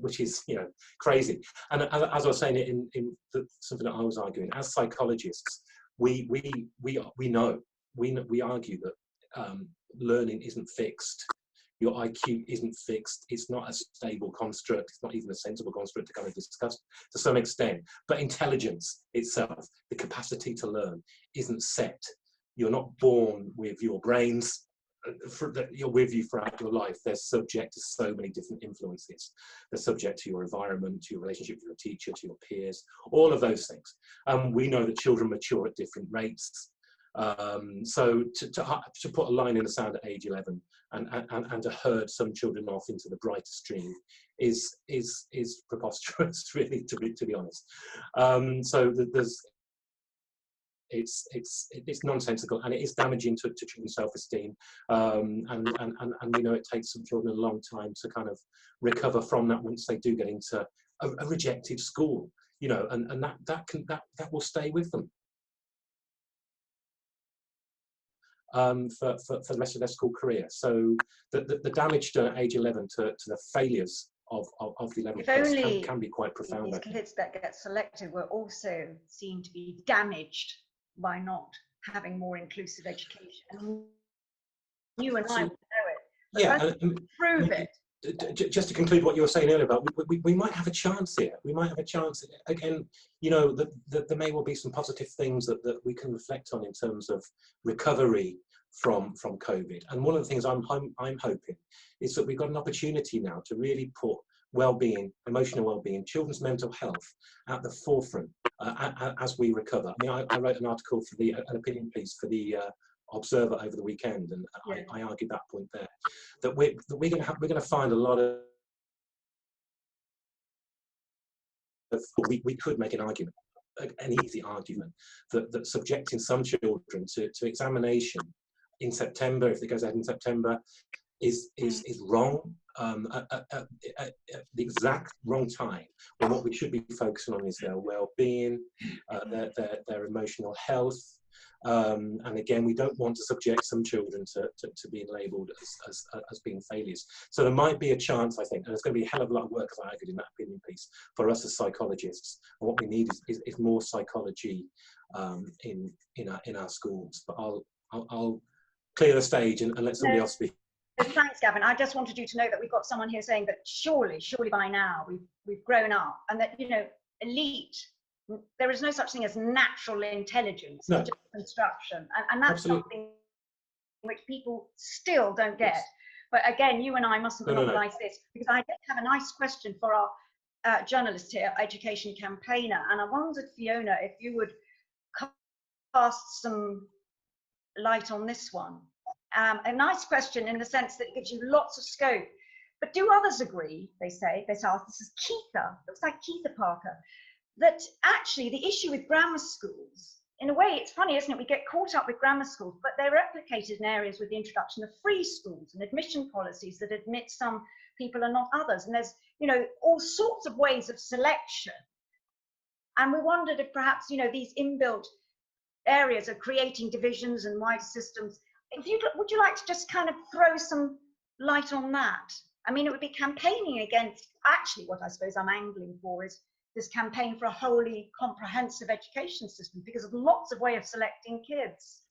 which is, you know, crazy. And as I was saying in something that I was arguing, as psychologists, we argue that learning isn't fixed. Your IQ isn't fixed. It's not a stable construct. It's not even a sensible construct to kind of discuss to some extent. But intelligence itself, the capacity to learn, isn't set. You're not born with your brains you're with you throughout your life. They're subject to so many different influences. They're subject to your environment, to your relationship with your teacher, to your peers, all of those things. We know that children mature at different rates. So to put a line in the sand at age 11 and to herd some children off into the brighter stream is preposterous, really, to be honest. So there's it's nonsensical, and it is damaging to children's self-esteem, and we know it takes some children a long time to kind of recover from that once they do get into a rejected school, you know, and that will stay with them for the rest of their school career. So the damage done at age 11 to the failures of the 11 plus can be quite profound. These kids that get selected were also seen to be damaged by not having more inclusive education. And you and I would know it. Yeah, prove it. Just to conclude what you were saying earlier about, we might have a chance here. We might have a chance again. You know, that there may well be some positive things that we can reflect on in terms of recovery from COVID. And one of the things I'm hoping is that we've got an opportunity now to really put well-being, emotional well-being, children's mental health at the forefront as we recover. I mean, I wrote an article for an opinion piece for the Observer over the weekend, and I argued that point there, that we're going to find a lot of we could make an argument, an easy argument, that subjecting some children to examination in September, if it goes ahead in September, is wrong, at the exact wrong time, when what we should be focusing on is their well-being, their emotional health, And again, we don't want to subject some children to being labelled as being failures. So there might be a chance, I think, and it's going to be a hell of a lot of work, as I argued in that opinion piece, for us as psychologists. And what we need is more psychology in our schools. But I'll clear the stage and let somebody else speak. Thanks, Gavin. I just wanted you to know that we've got someone here saying that surely by now we've grown up, and that, you know, elite, there is no such thing as natural intelligence, No. it's just construction, and that's Absolutely. something which people still don't get. Yes. But again, you and I mustn't monopolise this, because I did have a nice question for our journalist here, education campaigner, and I wondered, Fiona, if you would cast some light on this one. A nice question in the sense that it gives you lots of scope. But do others agree, they say, this is Keitha, looks like Keitha Parker, that actually the issue with grammar schools, in a way, it's funny, isn't it? We get caught up with grammar schools, but they're replicated in areas with the introduction of free schools and admission policies that admit some people and not others. And there's, you know, all sorts of ways of selection. And we wondered if perhaps, you know, these inbuilt areas are creating divisions and wide systems. Would you like to just kind of throw some light on that? I mean, it would be campaigning against, actually what I suppose I'm angling for is this campaign for a wholly comprehensive education system, because of lots of ways of selecting kids.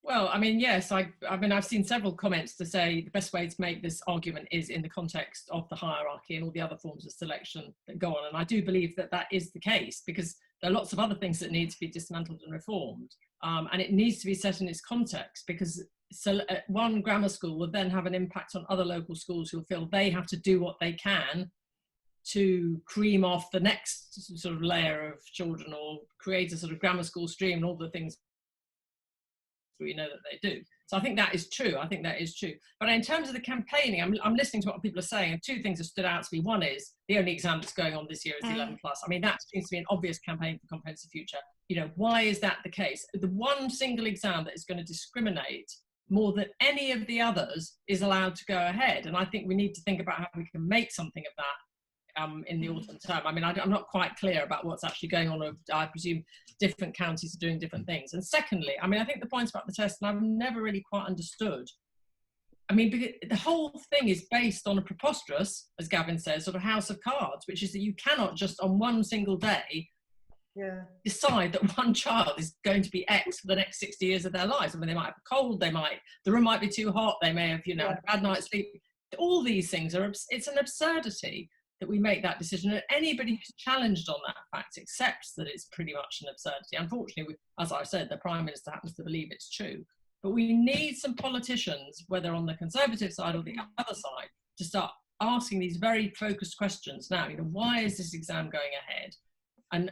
Well, I mean, yes, I mean, I've seen several comments to say the best way to make this argument is in the context of the hierarchy and all the other forms of selection that go on. And I do believe that that is the case, because there are lots of other things that need to be dismantled and reformed. And it needs to be set in its context, because one grammar school will then have an impact on other local schools who feel they have to do what they can to cream off the next sort of layer of children, or create a sort of grammar school stream and all the things we know that they do. So I think that is true. I think that is true. But in terms of the campaigning, I'm listening to what people are saying, and two things have stood out to me. One is the only exam that's going on this year is the 11+. I mean, that seems to be an obvious campaign for comprehensive future. You know, why is that the case? The one single exam that is going to discriminate more than any of the others is allowed to go ahead. And I think we need to think about how we can make something of that in the autumn term. I mean, I'm not quite clear about what's actually going on. I presume different counties are doing different things. And secondly, I mean, I think the points about the test, and I've never really quite understood. I mean, because the whole thing is based on a preposterous, as Gavin says, sort of house of cards, which is that you cannot just on one single day decide that one child is going to be X for the next 60 years of their lives. I mean, they might have a cold, the room might be too hot, they may have, you know, had a bad night's sleep. All these things it's an absurdity that we make that decision, and anybody who's challenged on that fact accepts that it's pretty much an absurdity. Unfortunately, as I said, the Prime Minister happens to believe it's true. But we need some politicians, whether on the Conservative side or the other side, to start asking these very focused questions now. You know, why is this exam going ahead? And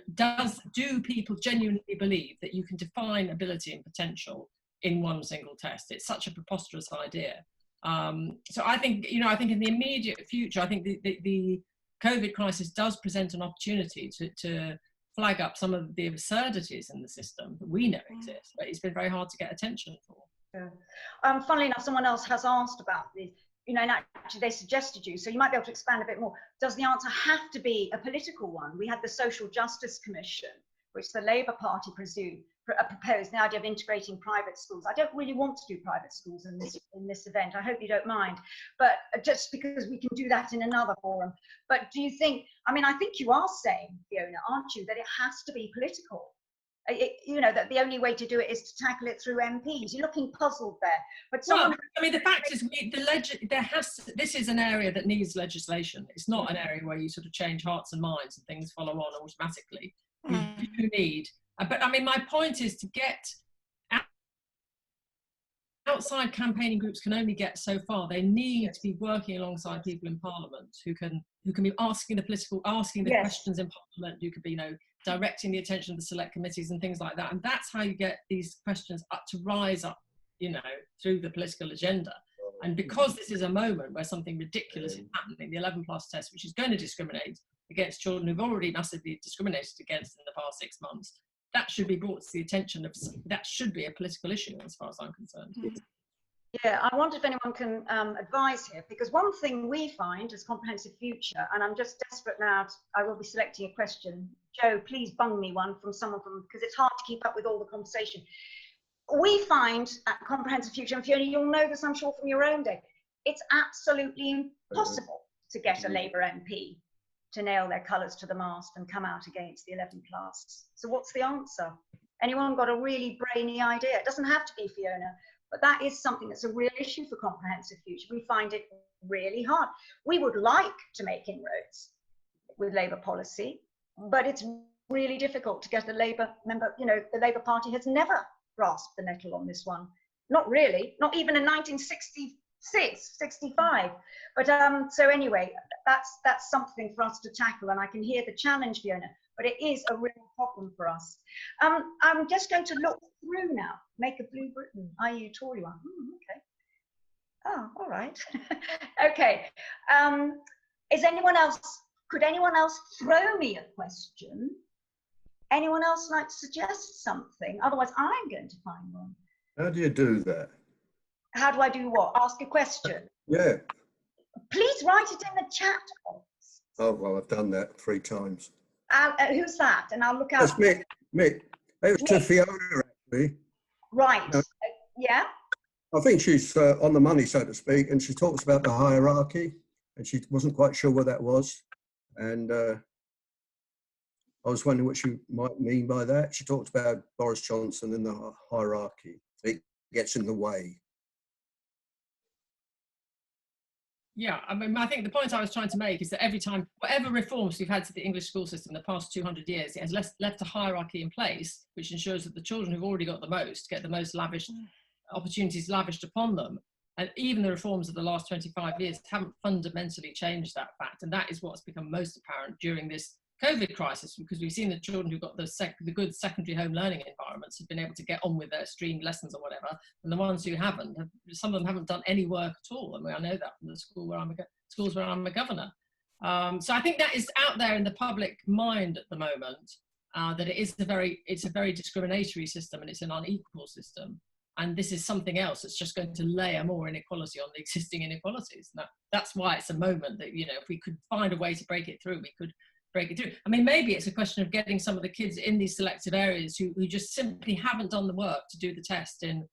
do people genuinely believe that you can define ability and potential in one single test? It's such a preposterous idea. So I think, you know, I think in the immediate future, I think the COVID crisis does present an opportunity to flag up some of the absurdities in the system that we know exist, but it's been very hard to get attention for. Yeah. Funnily enough, someone else has asked about this, you know, and actually they suggested you, so you might be able to expand a bit more. Does the answer have to be a political one? We had the Social Justice Commission, which the Labour Party proposed, the idea of integrating private schools. I don't really want to do private schools in this event. I hope you don't mind, but just because we can do that in another forum. But do you think, I mean, I think you are saying, Fiona, aren't you, that it has to be political? You know, that the only way to do it is to tackle it through MPs. You're looking puzzled there. But well, I mean, the fact is, this is an area that needs legislation. It's not an area where you sort of change hearts and minds and things follow on automatically. You do need. But I mean, my point is to get outside campaigning groups can only get so far. They need to be working alongside people in Parliament who can be asking the questions in Parliament. You could be, you know, directing the attention of the select committees and things like that. And that's how you get these questions up to rise up, you know, through the political agenda. And because this is a moment where something ridiculous is happening, the 11+ test, which is going to discriminate against children who've already massively discriminated against in the past 6 months, that should be brought to the attention of, that should be a political issue as far as I'm concerned. Yeah, I wonder if anyone can advise here, because one thing we find as Comprehensive Future, and I'm just desperate now, I will be selecting a question. Joe, please bung me one from someone because it's hard to keep up with all the conversation. We find at Comprehensive Future, and Fiona, you'll know this, I'm sure, from your own day, it's absolutely impossible to get a Labour MP to nail their colours to the mast and come out against the 11 class. So what's the answer? Anyone got a really brainy idea? It doesn't have to be Fiona, but that is something that's a real issue for Comprehensive Future. We find it really hard. We would like to make inroads with Labour policy, but it's really difficult to get a Labour member. You know, the Labour Party has never grasped the nettle on this one. Not really, not even in 1966, 65. But so anyway, that's something for us to tackle, and I can hear the challenge, Fiona, but it is a real problem for us. I'm just going to look through now. Make a Blue Britain. Are you Tory one? Okay. Oh, all right. Okay. Is anyone else? Could anyone else throw me a question? Anyone else like to suggest something? Otherwise, I'm going to find one. How do you do that? How do I do what? Ask a question. Yeah. Please write it in the chat box. Oh, well, I've done that 3 times. Who's that? And I'll look out. That's Mick. Mick. It was to Fiona, actually. Right. No. Yeah. I think she's on the money, so to speak, and she talks about the hierarchy, and she wasn't quite sure what that was. And I was wondering what she might mean by that. She talked about Boris Johnson and the hierarchy. It gets in the way. Yeah, I mean, I think the point I was trying to make is that every time, whatever reforms we've had to the English school system in the past 200 years, it has left a hierarchy in place, which ensures that the children who've already got the most get the most lavished opportunities lavished upon them. And even the reforms of the last 25 years haven't fundamentally changed that fact. And that is what's become most apparent during this COVID crisis, because we've seen the children who've got the good secondary home learning environments have been able to get on with their streamed lessons or whatever, and the ones who haven't, some of them haven't done any work at all. I mean, I know that from the schools where I'm a governor. So I think that is out there in the public mind at the moment, that it's a very discriminatory system, and it's an unequal system. And this is something else that's just going to layer more inequality on the existing inequalities. And that's why it's a moment that, you know, if we could find a way to break it through, we could break it through. I mean, maybe it's a question of getting some of the kids in these selective areas who just simply haven't done the work to do the test in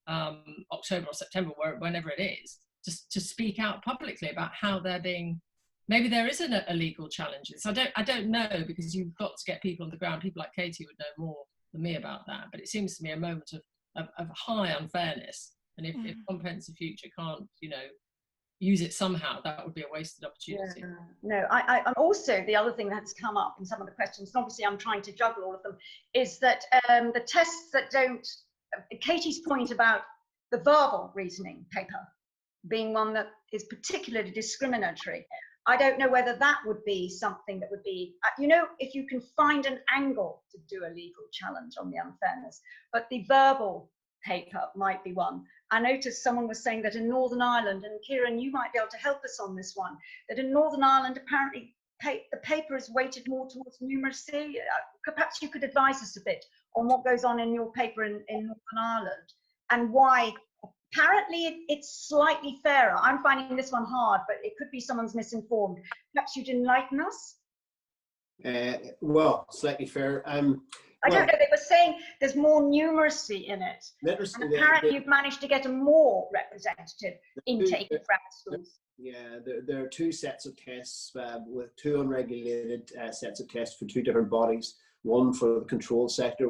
October or September, whenever it is, just to speak out publicly about how they're being. Maybe there isn't a legal challenge. I don't know, because you've got to get people on the ground. People like Katy would know more than me about that. But it seems to me a moment of high unfairness. And if Comprehensive Future can't, you know, use it somehow, that would be a wasted opportunity. Yeah. No, I'm also, the other thing that's come up in some of the questions, and obviously I'm trying to juggle all of them, is that the tests that don't, Katy's point about the verbal reasoning paper being one that is particularly discriminatory, I don't know whether that would be something that would be, you know, if you can find an angle to do a legal challenge on the unfairness, but the verbal paper might be one. I noticed someone was saying that in Northern Ireland, and Kieran, you might be able to help us on this one, that in Northern Ireland, apparently the paper is weighted more towards numeracy. Perhaps you could advise us a bit on what goes on in your paper in Northern Ireland, and why apparently it's slightly fairer. I'm finding this one hard, but it could be someone's misinformed. Perhaps you'd enlighten us? Well, slightly fairer. I don't know, they were saying there's more numeracy in it. And apparently you've managed to get a more representative intake of grammar schools. Yeah, there are 2 sets of tests with 2 unregulated sets of tests for 2 different bodies. One for the controlled sector,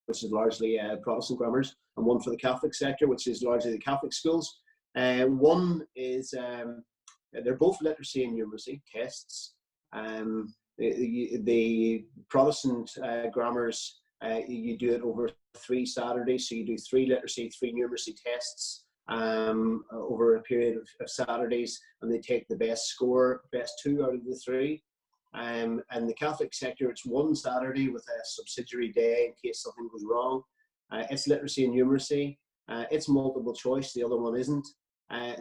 which is largely Protestant grammars, and one for the Catholic sector, which is largely the Catholic schools. One is, they're both literacy and numeracy tests. The Protestant grammars, you do it over 3 Saturdays, so you do 3 literacy, 3 numeracy tests over a period of Saturdays, and they take the best 2 out of the 3. And the Catholic sector, it's 1 Saturday with a subsidiary day in case something goes wrong. It's literacy and numeracy. It's multiple choice, the other one isn't.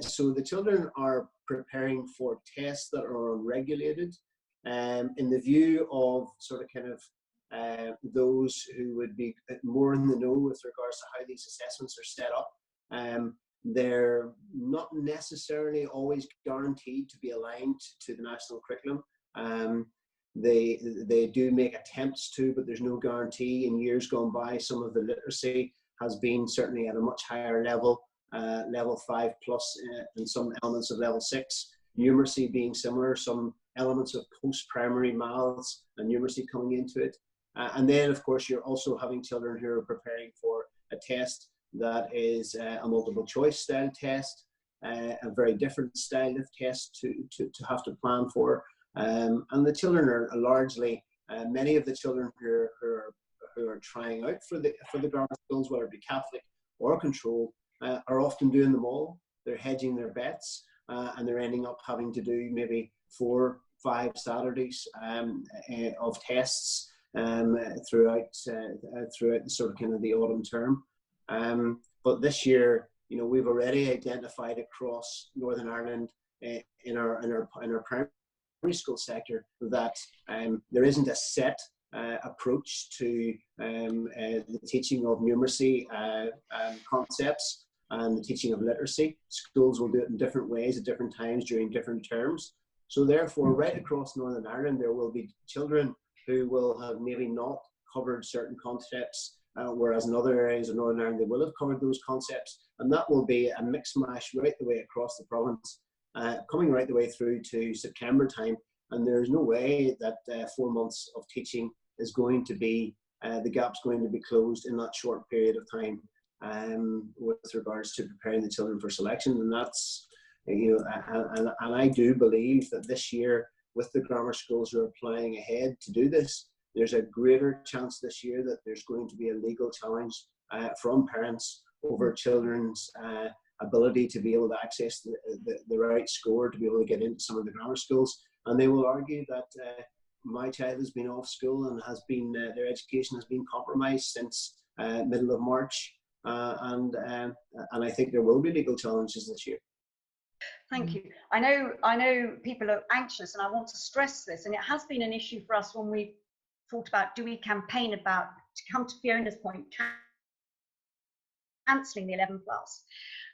So the children are preparing for tests that are unregulated. In the view of sort of kind of those who would be more in the know with regards to how these assessments are set up. they're not necessarily always guaranteed to be aligned to the national curriculum. They do make attempts to, but there's no guarantee. In years gone by, some of the literacy has been certainly at a much higher level, level 5 plus, and some elements of level 6. Numeracy being similar, some elements of post-primary maths and numeracy coming into it. And then, of course, you're also having children who are preparing for a test that is a multiple choice style test, a very different style of test to have to plan for. And the children are largely, many of the children who are trying out for the grammar schools, whether it be Catholic or controlled, are often doing them all. They're hedging their bets, and they're ending up having to do maybe 4-5 Saturdays of tests throughout the sort of kind of the autumn term. But this year, you know, we've already identified across Northern Ireland in our primary school sector that there isn't a set approach to the teaching of numeracy concepts and the teaching of literacy. Schools will do it in different ways at different times during different terms. So therefore, right across Northern Ireland, there will be children who will have maybe not covered certain concepts, whereas in other areas of Northern Ireland, they will have covered those concepts. And that will be a mix mash right the way across the province, coming right the way through to September time. And there's no way that 4 months of teaching is going to be, the gap's going to be closed in that short period of time with regards to preparing the children for selection. And that's, you know, and I do believe that this year, with the grammar schools who are applying ahead to do this, there's a greater chance this year that there's going to be a legal challenge from parents over children's ability to be able to access the right score to be able to get into some of the grammar schools. And they will argue that my child has been off school and has been their education has been compromised since middle of March, and I think there will be legal challenges this year. Thank you. I know people are anxious, and I want to stress this, and it has been an issue for us when we thought about, do we campaign about, to come to Fiona's point, cancelling the 11 plus.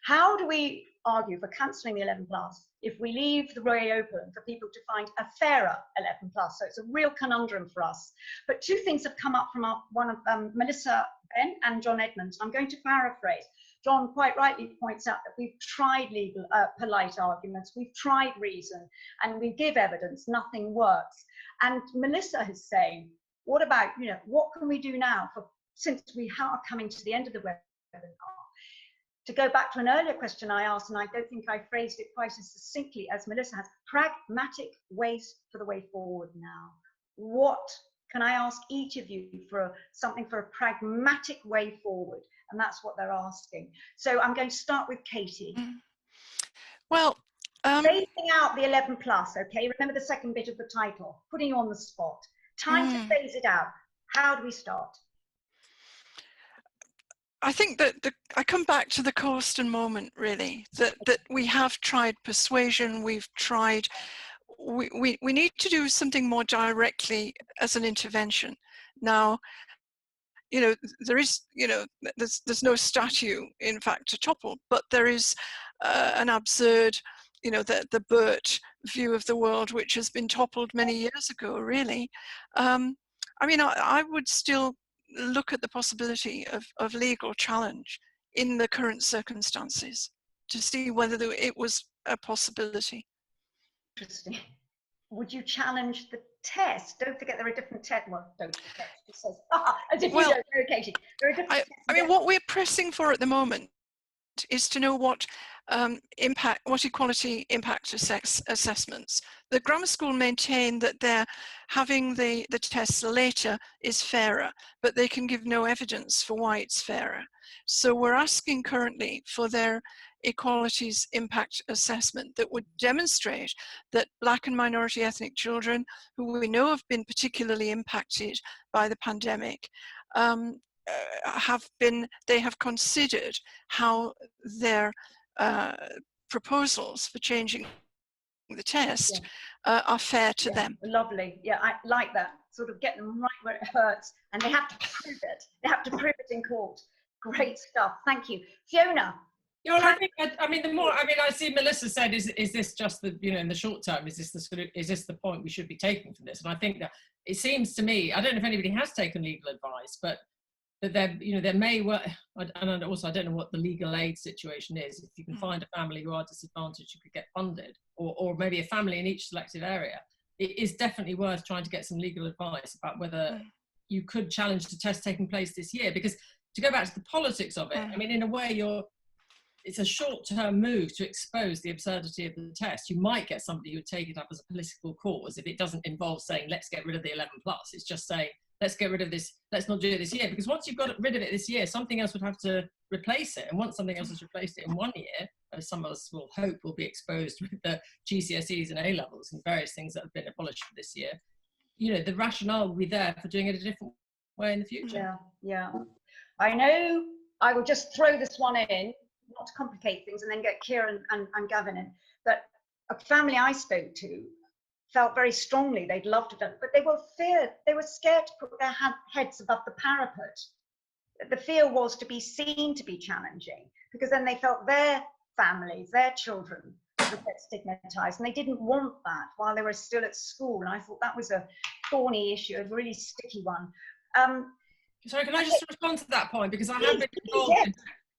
How do we argue for cancelling the 11 plus if we leave the way open for people to find a fairer 11 plus? So it's a real conundrum for us. But two things have come up from one of Melissa Ben and John Edmonds. I'm going to paraphrase. John quite rightly points out that we've tried legal, polite arguments, we've tried reason, and we give evidence, nothing works. And Melissa is saying, what about, you know, what can we do now since we are coming to the end of the webinar? To go back to an earlier question I asked, and I don't think I phrased it quite as succinctly as Melissa has, pragmatic ways for the way forward now. What can I ask each of you for something for a pragmatic way forward? And that's what they're asking. So I'm going to start with Katy. Well, phasing out the 11 plus, okay? Remember the second bit of the title, putting you on the spot. Time to phase it out. How do we start? I think that I come back to the Colston moment, really, that we have tried persuasion, we've tried, we need to do something more directly as an intervention. Now, you know, there is, you know, there's no statue, in fact, to topple, but there is an absurd, you know, the Burt view of the world, which has been toppled many years ago, really. I mean, I would still look at the possibility of legal challenge in the current circumstances to see whether it was a possibility. Interesting. Would you challenge the test? Don't forget there are different tests. Well, don't forget. It says, as if well, you don't know, Katy. There are different tests. I mean, what we're pressing for at the moment is to know what equality impact assessments. The grammar school maintain that they're having the tests later is fairer, but they can give no evidence for why it's fairer. So we're asking currently for their equalities impact assessment that would demonstrate that Black and minority ethnic children, who we know have been particularly impacted by the pandemic, they have considered how their proposals for changing the test are fair to them. Lovely. Yeah, I like that. Sort of get them right where it hurts, and they have to prove it. They have to prove it in court. Great stuff. Thank you. Fiona. Yeah, well, I mean, the more, I mean, I see Melissa said, is this just the, you know, in the short term, is this the point we should be taking from this? And I think that it seems to me, I don't know if anybody has taken legal advice, but that there may well, and also I don't know what the legal aid situation is. If you can find a family who are disadvantaged, you could get funded, or maybe a family in each selective area. It is definitely worth trying to get some legal advice about whether you could challenge the test taking place this year, because to go back to the politics of it, I mean, in a way, it's a short-term move to expose the absurdity of the test. You might get somebody who would take it up as a political cause if it doesn't involve saying, let's get rid of the 11+. It's just saying, let's get rid of this, let's not do it this year. Because once you've got rid of it this year, something else would have to replace it. And once something else has replaced it in 1 year, as some of us will hope will be exposed with the GCSEs and A-levels and various things that have been abolished this year, you know, the rationale will be there for doing it a different way in the future. Yeah. I know, I will just throw this one in, not to complicate things, and then get Kieran and Gavin in, that a family I spoke to felt very strongly they'd loved it, but they were scared to put their heads above the parapet. The fear was to be seen to be challenging, because then they felt their families, their children would get stigmatized, and they didn't want that while they were still at school. And I thought that was a thorny issue, a really sticky one. Sorry, can I just respond to that point? Because I have been involved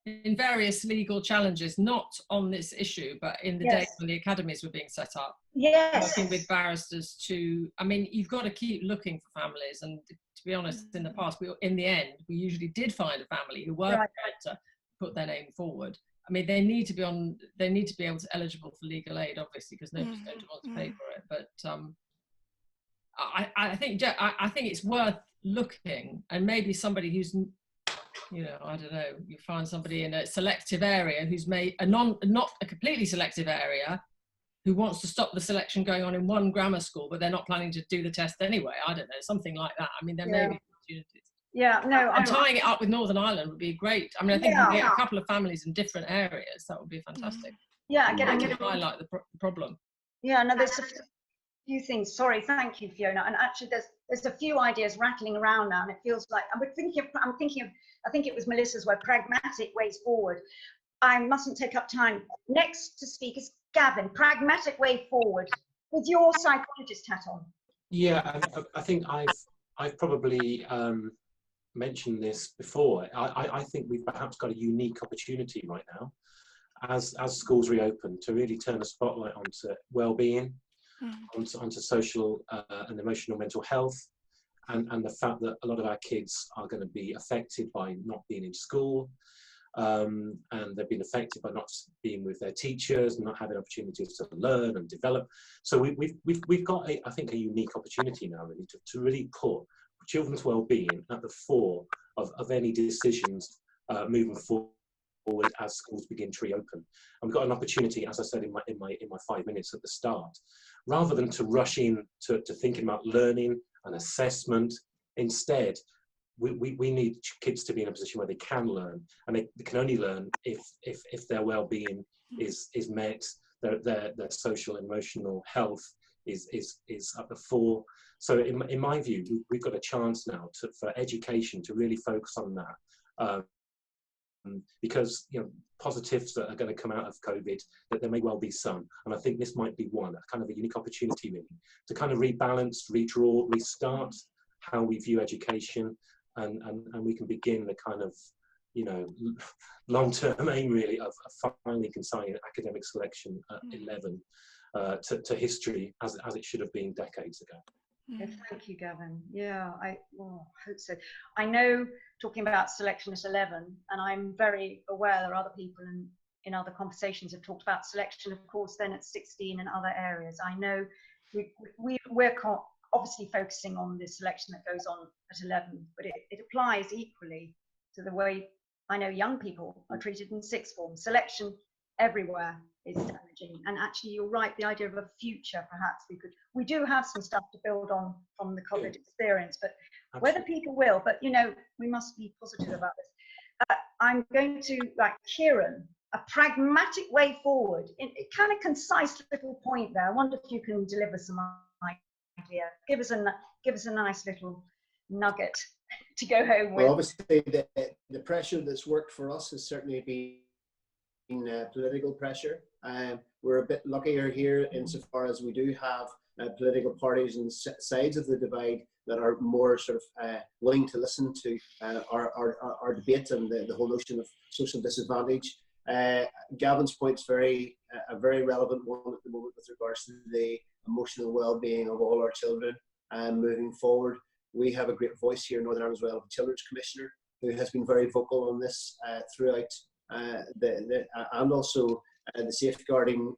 in various legal challenges, not on this issue, but in the days when the academies were being set up. Working with barristers to, I mean, you've got to keep looking for families. And to be honest, in the past, in the end, we usually did find a family who were prepared to put their name forward. I mean, they need to be able to eligible for legal aid, obviously, because nobody's going to want to pay for it. But I think it's worth looking, and maybe somebody who's, you know, I don't know, you find somebody in a selective area who's made not a completely selective area, who wants to stop the selection going on in one grammar school, but they're not planning to do the test anyway. I don't know, something like that. I mean, there may be opportunities. Yeah, no. And tying it up with Northern Ireland would be great. I mean, I think if you get a couple of families in different areas, that would be fantastic. Yeah, I can highlight the problem. Yeah, no, there's a few things. Sorry, thank you, Fiona. And actually, there's a few ideas rattling around now, and it feels like I think it was Melissa's word, pragmatic ways forward. I mustn't take up time. Next to speak is Gavin, pragmatic way forward, with your psychologist hat on. Yeah, I think I've probably mentioned this before. I think we've perhaps got a unique opportunity right now, as schools reopen, to really turn a spotlight onto well-being, onto social and emotional mental health, and the fact that a lot of our kids are going to be affected by not being in school, and they've been affected by not being with their teachers and not having opportunities to learn and develop. So we've got, I think, a unique opportunity now, really, to really put children's well-being at the fore of any decisions moving forward as schools begin to reopen. And we've got an opportunity, as I said in my 5 minutes at the start, rather than to rush in to thinking about learning and assessment. Instead, we need kids to be in a position where they can learn, and they can only learn if their well-being is met, their social and emotional health is at the fore. So in my view, we've got a chance now for education to really focus on that, because, you know, positives that are going to come out of COVID, that there may well be some, and I think this might be one, a kind of a unique opportunity really to kind of rebalance, redraw, restart how we view education, and we can begin the kind of, you know, long-term aim really of finally consigning academic selection at 11 to history as it should have been decades ago. Yeah, thank you, Gavin. Yeah, I hope so. I know, talking about selection at 11, and I'm very aware there are other people in other conversations have talked about selection, of course, then at 16 and other areas. I know we're obviously focusing on the selection that goes on at 11, but it applies equally to the way I know young people are treated in sixth form. Selection everywhere is damaging, and actually you're right, the idea of a future, perhaps we do have some stuff to build on from the COVID experience, but whether people will, but you know, we must be positive about this. I'm going to, like Kieran, a pragmatic way forward, in a kind of concise little point there. I wonder if you can deliver some idea, give us a nice little nugget to go home with. Well, obviously the pressure that's worked for us has certainly been political pressure. We're a bit luckier here insofar as we do have political parties and sides of the divide that are more sort of willing to listen to our debate and the whole notion of social disadvantage. Gavin's point is a very relevant one at the moment with regards to the emotional well-being of all our children moving forward. We have a great voice here in Northern Ireland as well, the Children's Commissioner, who has been very vocal on this throughout, and also the Safeguarding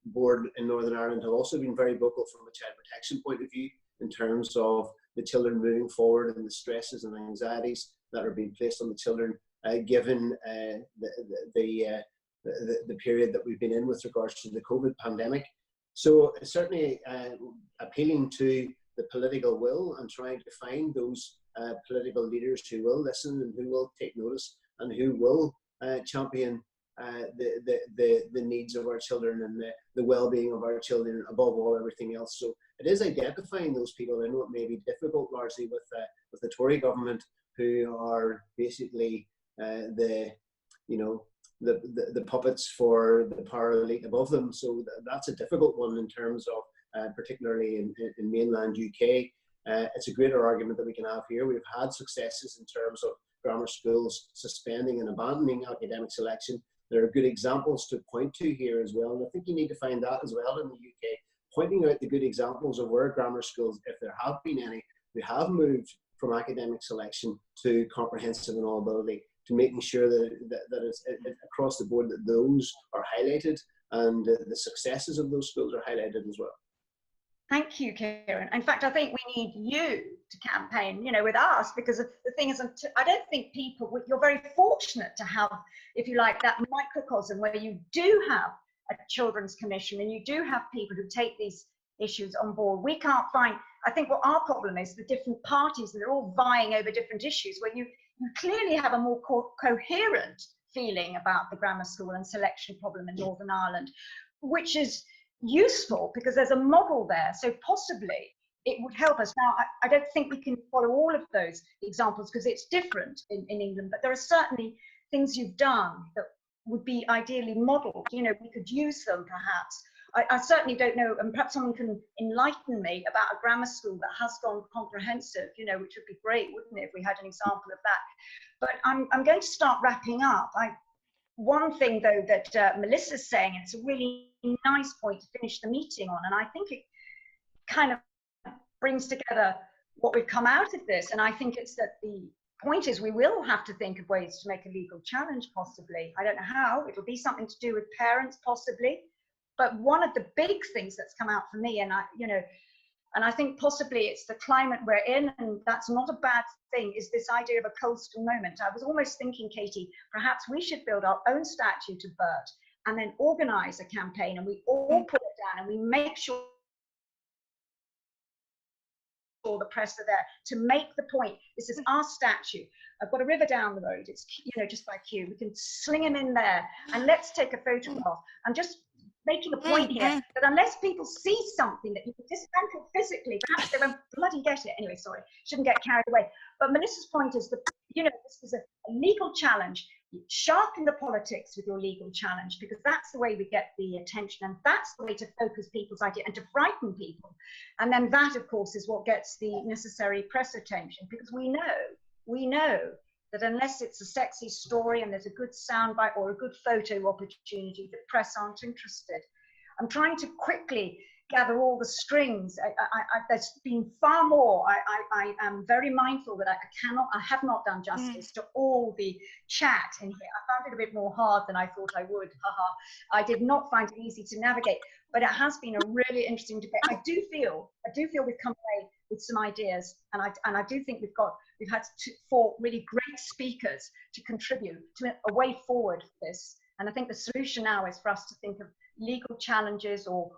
Board in Northern Ireland have also been very vocal from a child protection point of view in terms of the children moving forward and the stresses and anxieties that are being placed on the children given the period that we've been in with regards to the COVID pandemic. So certainly appealing to the political will and trying to find those political leaders who will listen and who will take notice and who will champion the needs of our children and the well-being of our children above all everything else. So it is identifying those people. I know it may be difficult largely with the Tory government, who are basically the puppets for the power elite above them. So that's a difficult one in terms of particularly in mainland UK. It's a greater argument that we can have here. We've had successes in terms of grammar schools suspending and abandoning academic selection. There are good examples to point to here as well, and I think you need to find that as well in the UK, pointing out the good examples of where grammar schools, if there have been any, we have moved from academic selection to comprehensive and all ability, to making sure that it's across the board that those are highlighted and the successes of those schools are highlighted as well. Thank you, Kieran. In fact, I think we need you to campaign, with us, because the thing is, I don't think you're very fortunate to have, if you like, that microcosm where you do have a children's commission and you do have people who take these issues on board. We can't find, I think what our problem is, the different parties, and they're all vying over different issues, where you clearly have a more coherent feeling about the grammar school and selection problem in Northern Ireland, which is useful because there's a model there. So possibly it would help us. Now, I don't think we can follow all of those examples because it's different in England, but there are certainly things you've done that would be ideally modeled. We could use them perhaps. I certainly don't know, and perhaps someone can enlighten me about a grammar school that has gone comprehensive, which would be great, wouldn't it, if we had an example of that. But I'm going to start wrapping up. One thing, though, that Melissa's saying, and it's a really nice point to finish the meeting on, and I think it kind of brings together what we've come out of this, and I think it's that the point is we will have to think of ways to make a legal challenge, possibly. I don't know how. It'll be something to do with parents, possibly. But one of the big things that's come out for me, and I think possibly it's the climate we're in, and that's not a bad thing, is this idea of a coastal moment. I was almost thinking, Katy, perhaps we should build our own statue to Bert and then organise a campaign, and we all put it down and we make sure the press are there to make the point. This is our statue. I've got a river down the road. It's just by Kew. We can sling him in there and let's take a photograph. I'm just making a point here that unless people see something that you can dismantle physically, perhaps they won't bloody get it. Anyway, sorry, shouldn't get carried away. But Melissa's point is that, this is a legal challenge. You sharpen the politics with your legal challenge, because that's the way we get the attention, and that's the way to focus people's idea and to frighten people. And then that, of course, is what gets the necessary press attention, because we know that unless it's a sexy story and there's a good soundbite or a good photo opportunity, the press aren't interested. I'm trying to quickly gather all the strings. There's been far more. I am very mindful that I have not done justice to all the chat in here. I found it a bit more hard than I thought I would. I did not find it easy to navigate, but it has been a really interesting debate. I do feel we've come away with some ideas, and I do think we've had 4 really great speakers to contribute to a way forward for this. And I think the solution now is for us to think of legal challenges or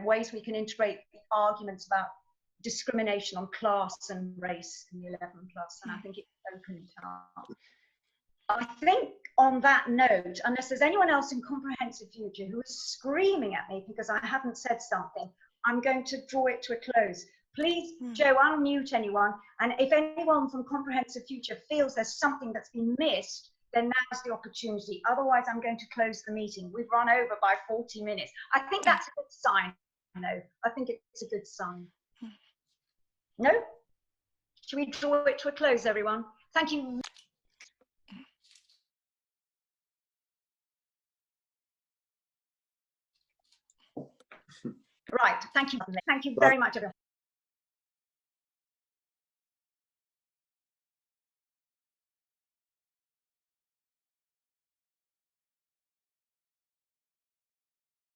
ways we can integrate the arguments about discrimination on class and race in the 11+, and I think it's open to up. I think on that note, unless there's anyone else in Comprehensive Future who is screaming at me because I haven't said something, I'm going to draw it to a close. Please, Joe, unmute anyone, and if anyone from Comprehensive Future feels there's something that's been missed, then now's the opportunity. Otherwise, I'm going to close the meeting. We've run over by 40 minutes. I think that's a good sign, though. I think it's a good sign. No? Should we draw it to a close, everyone? Thank you. Right, thank you. Thank you very much, everyone.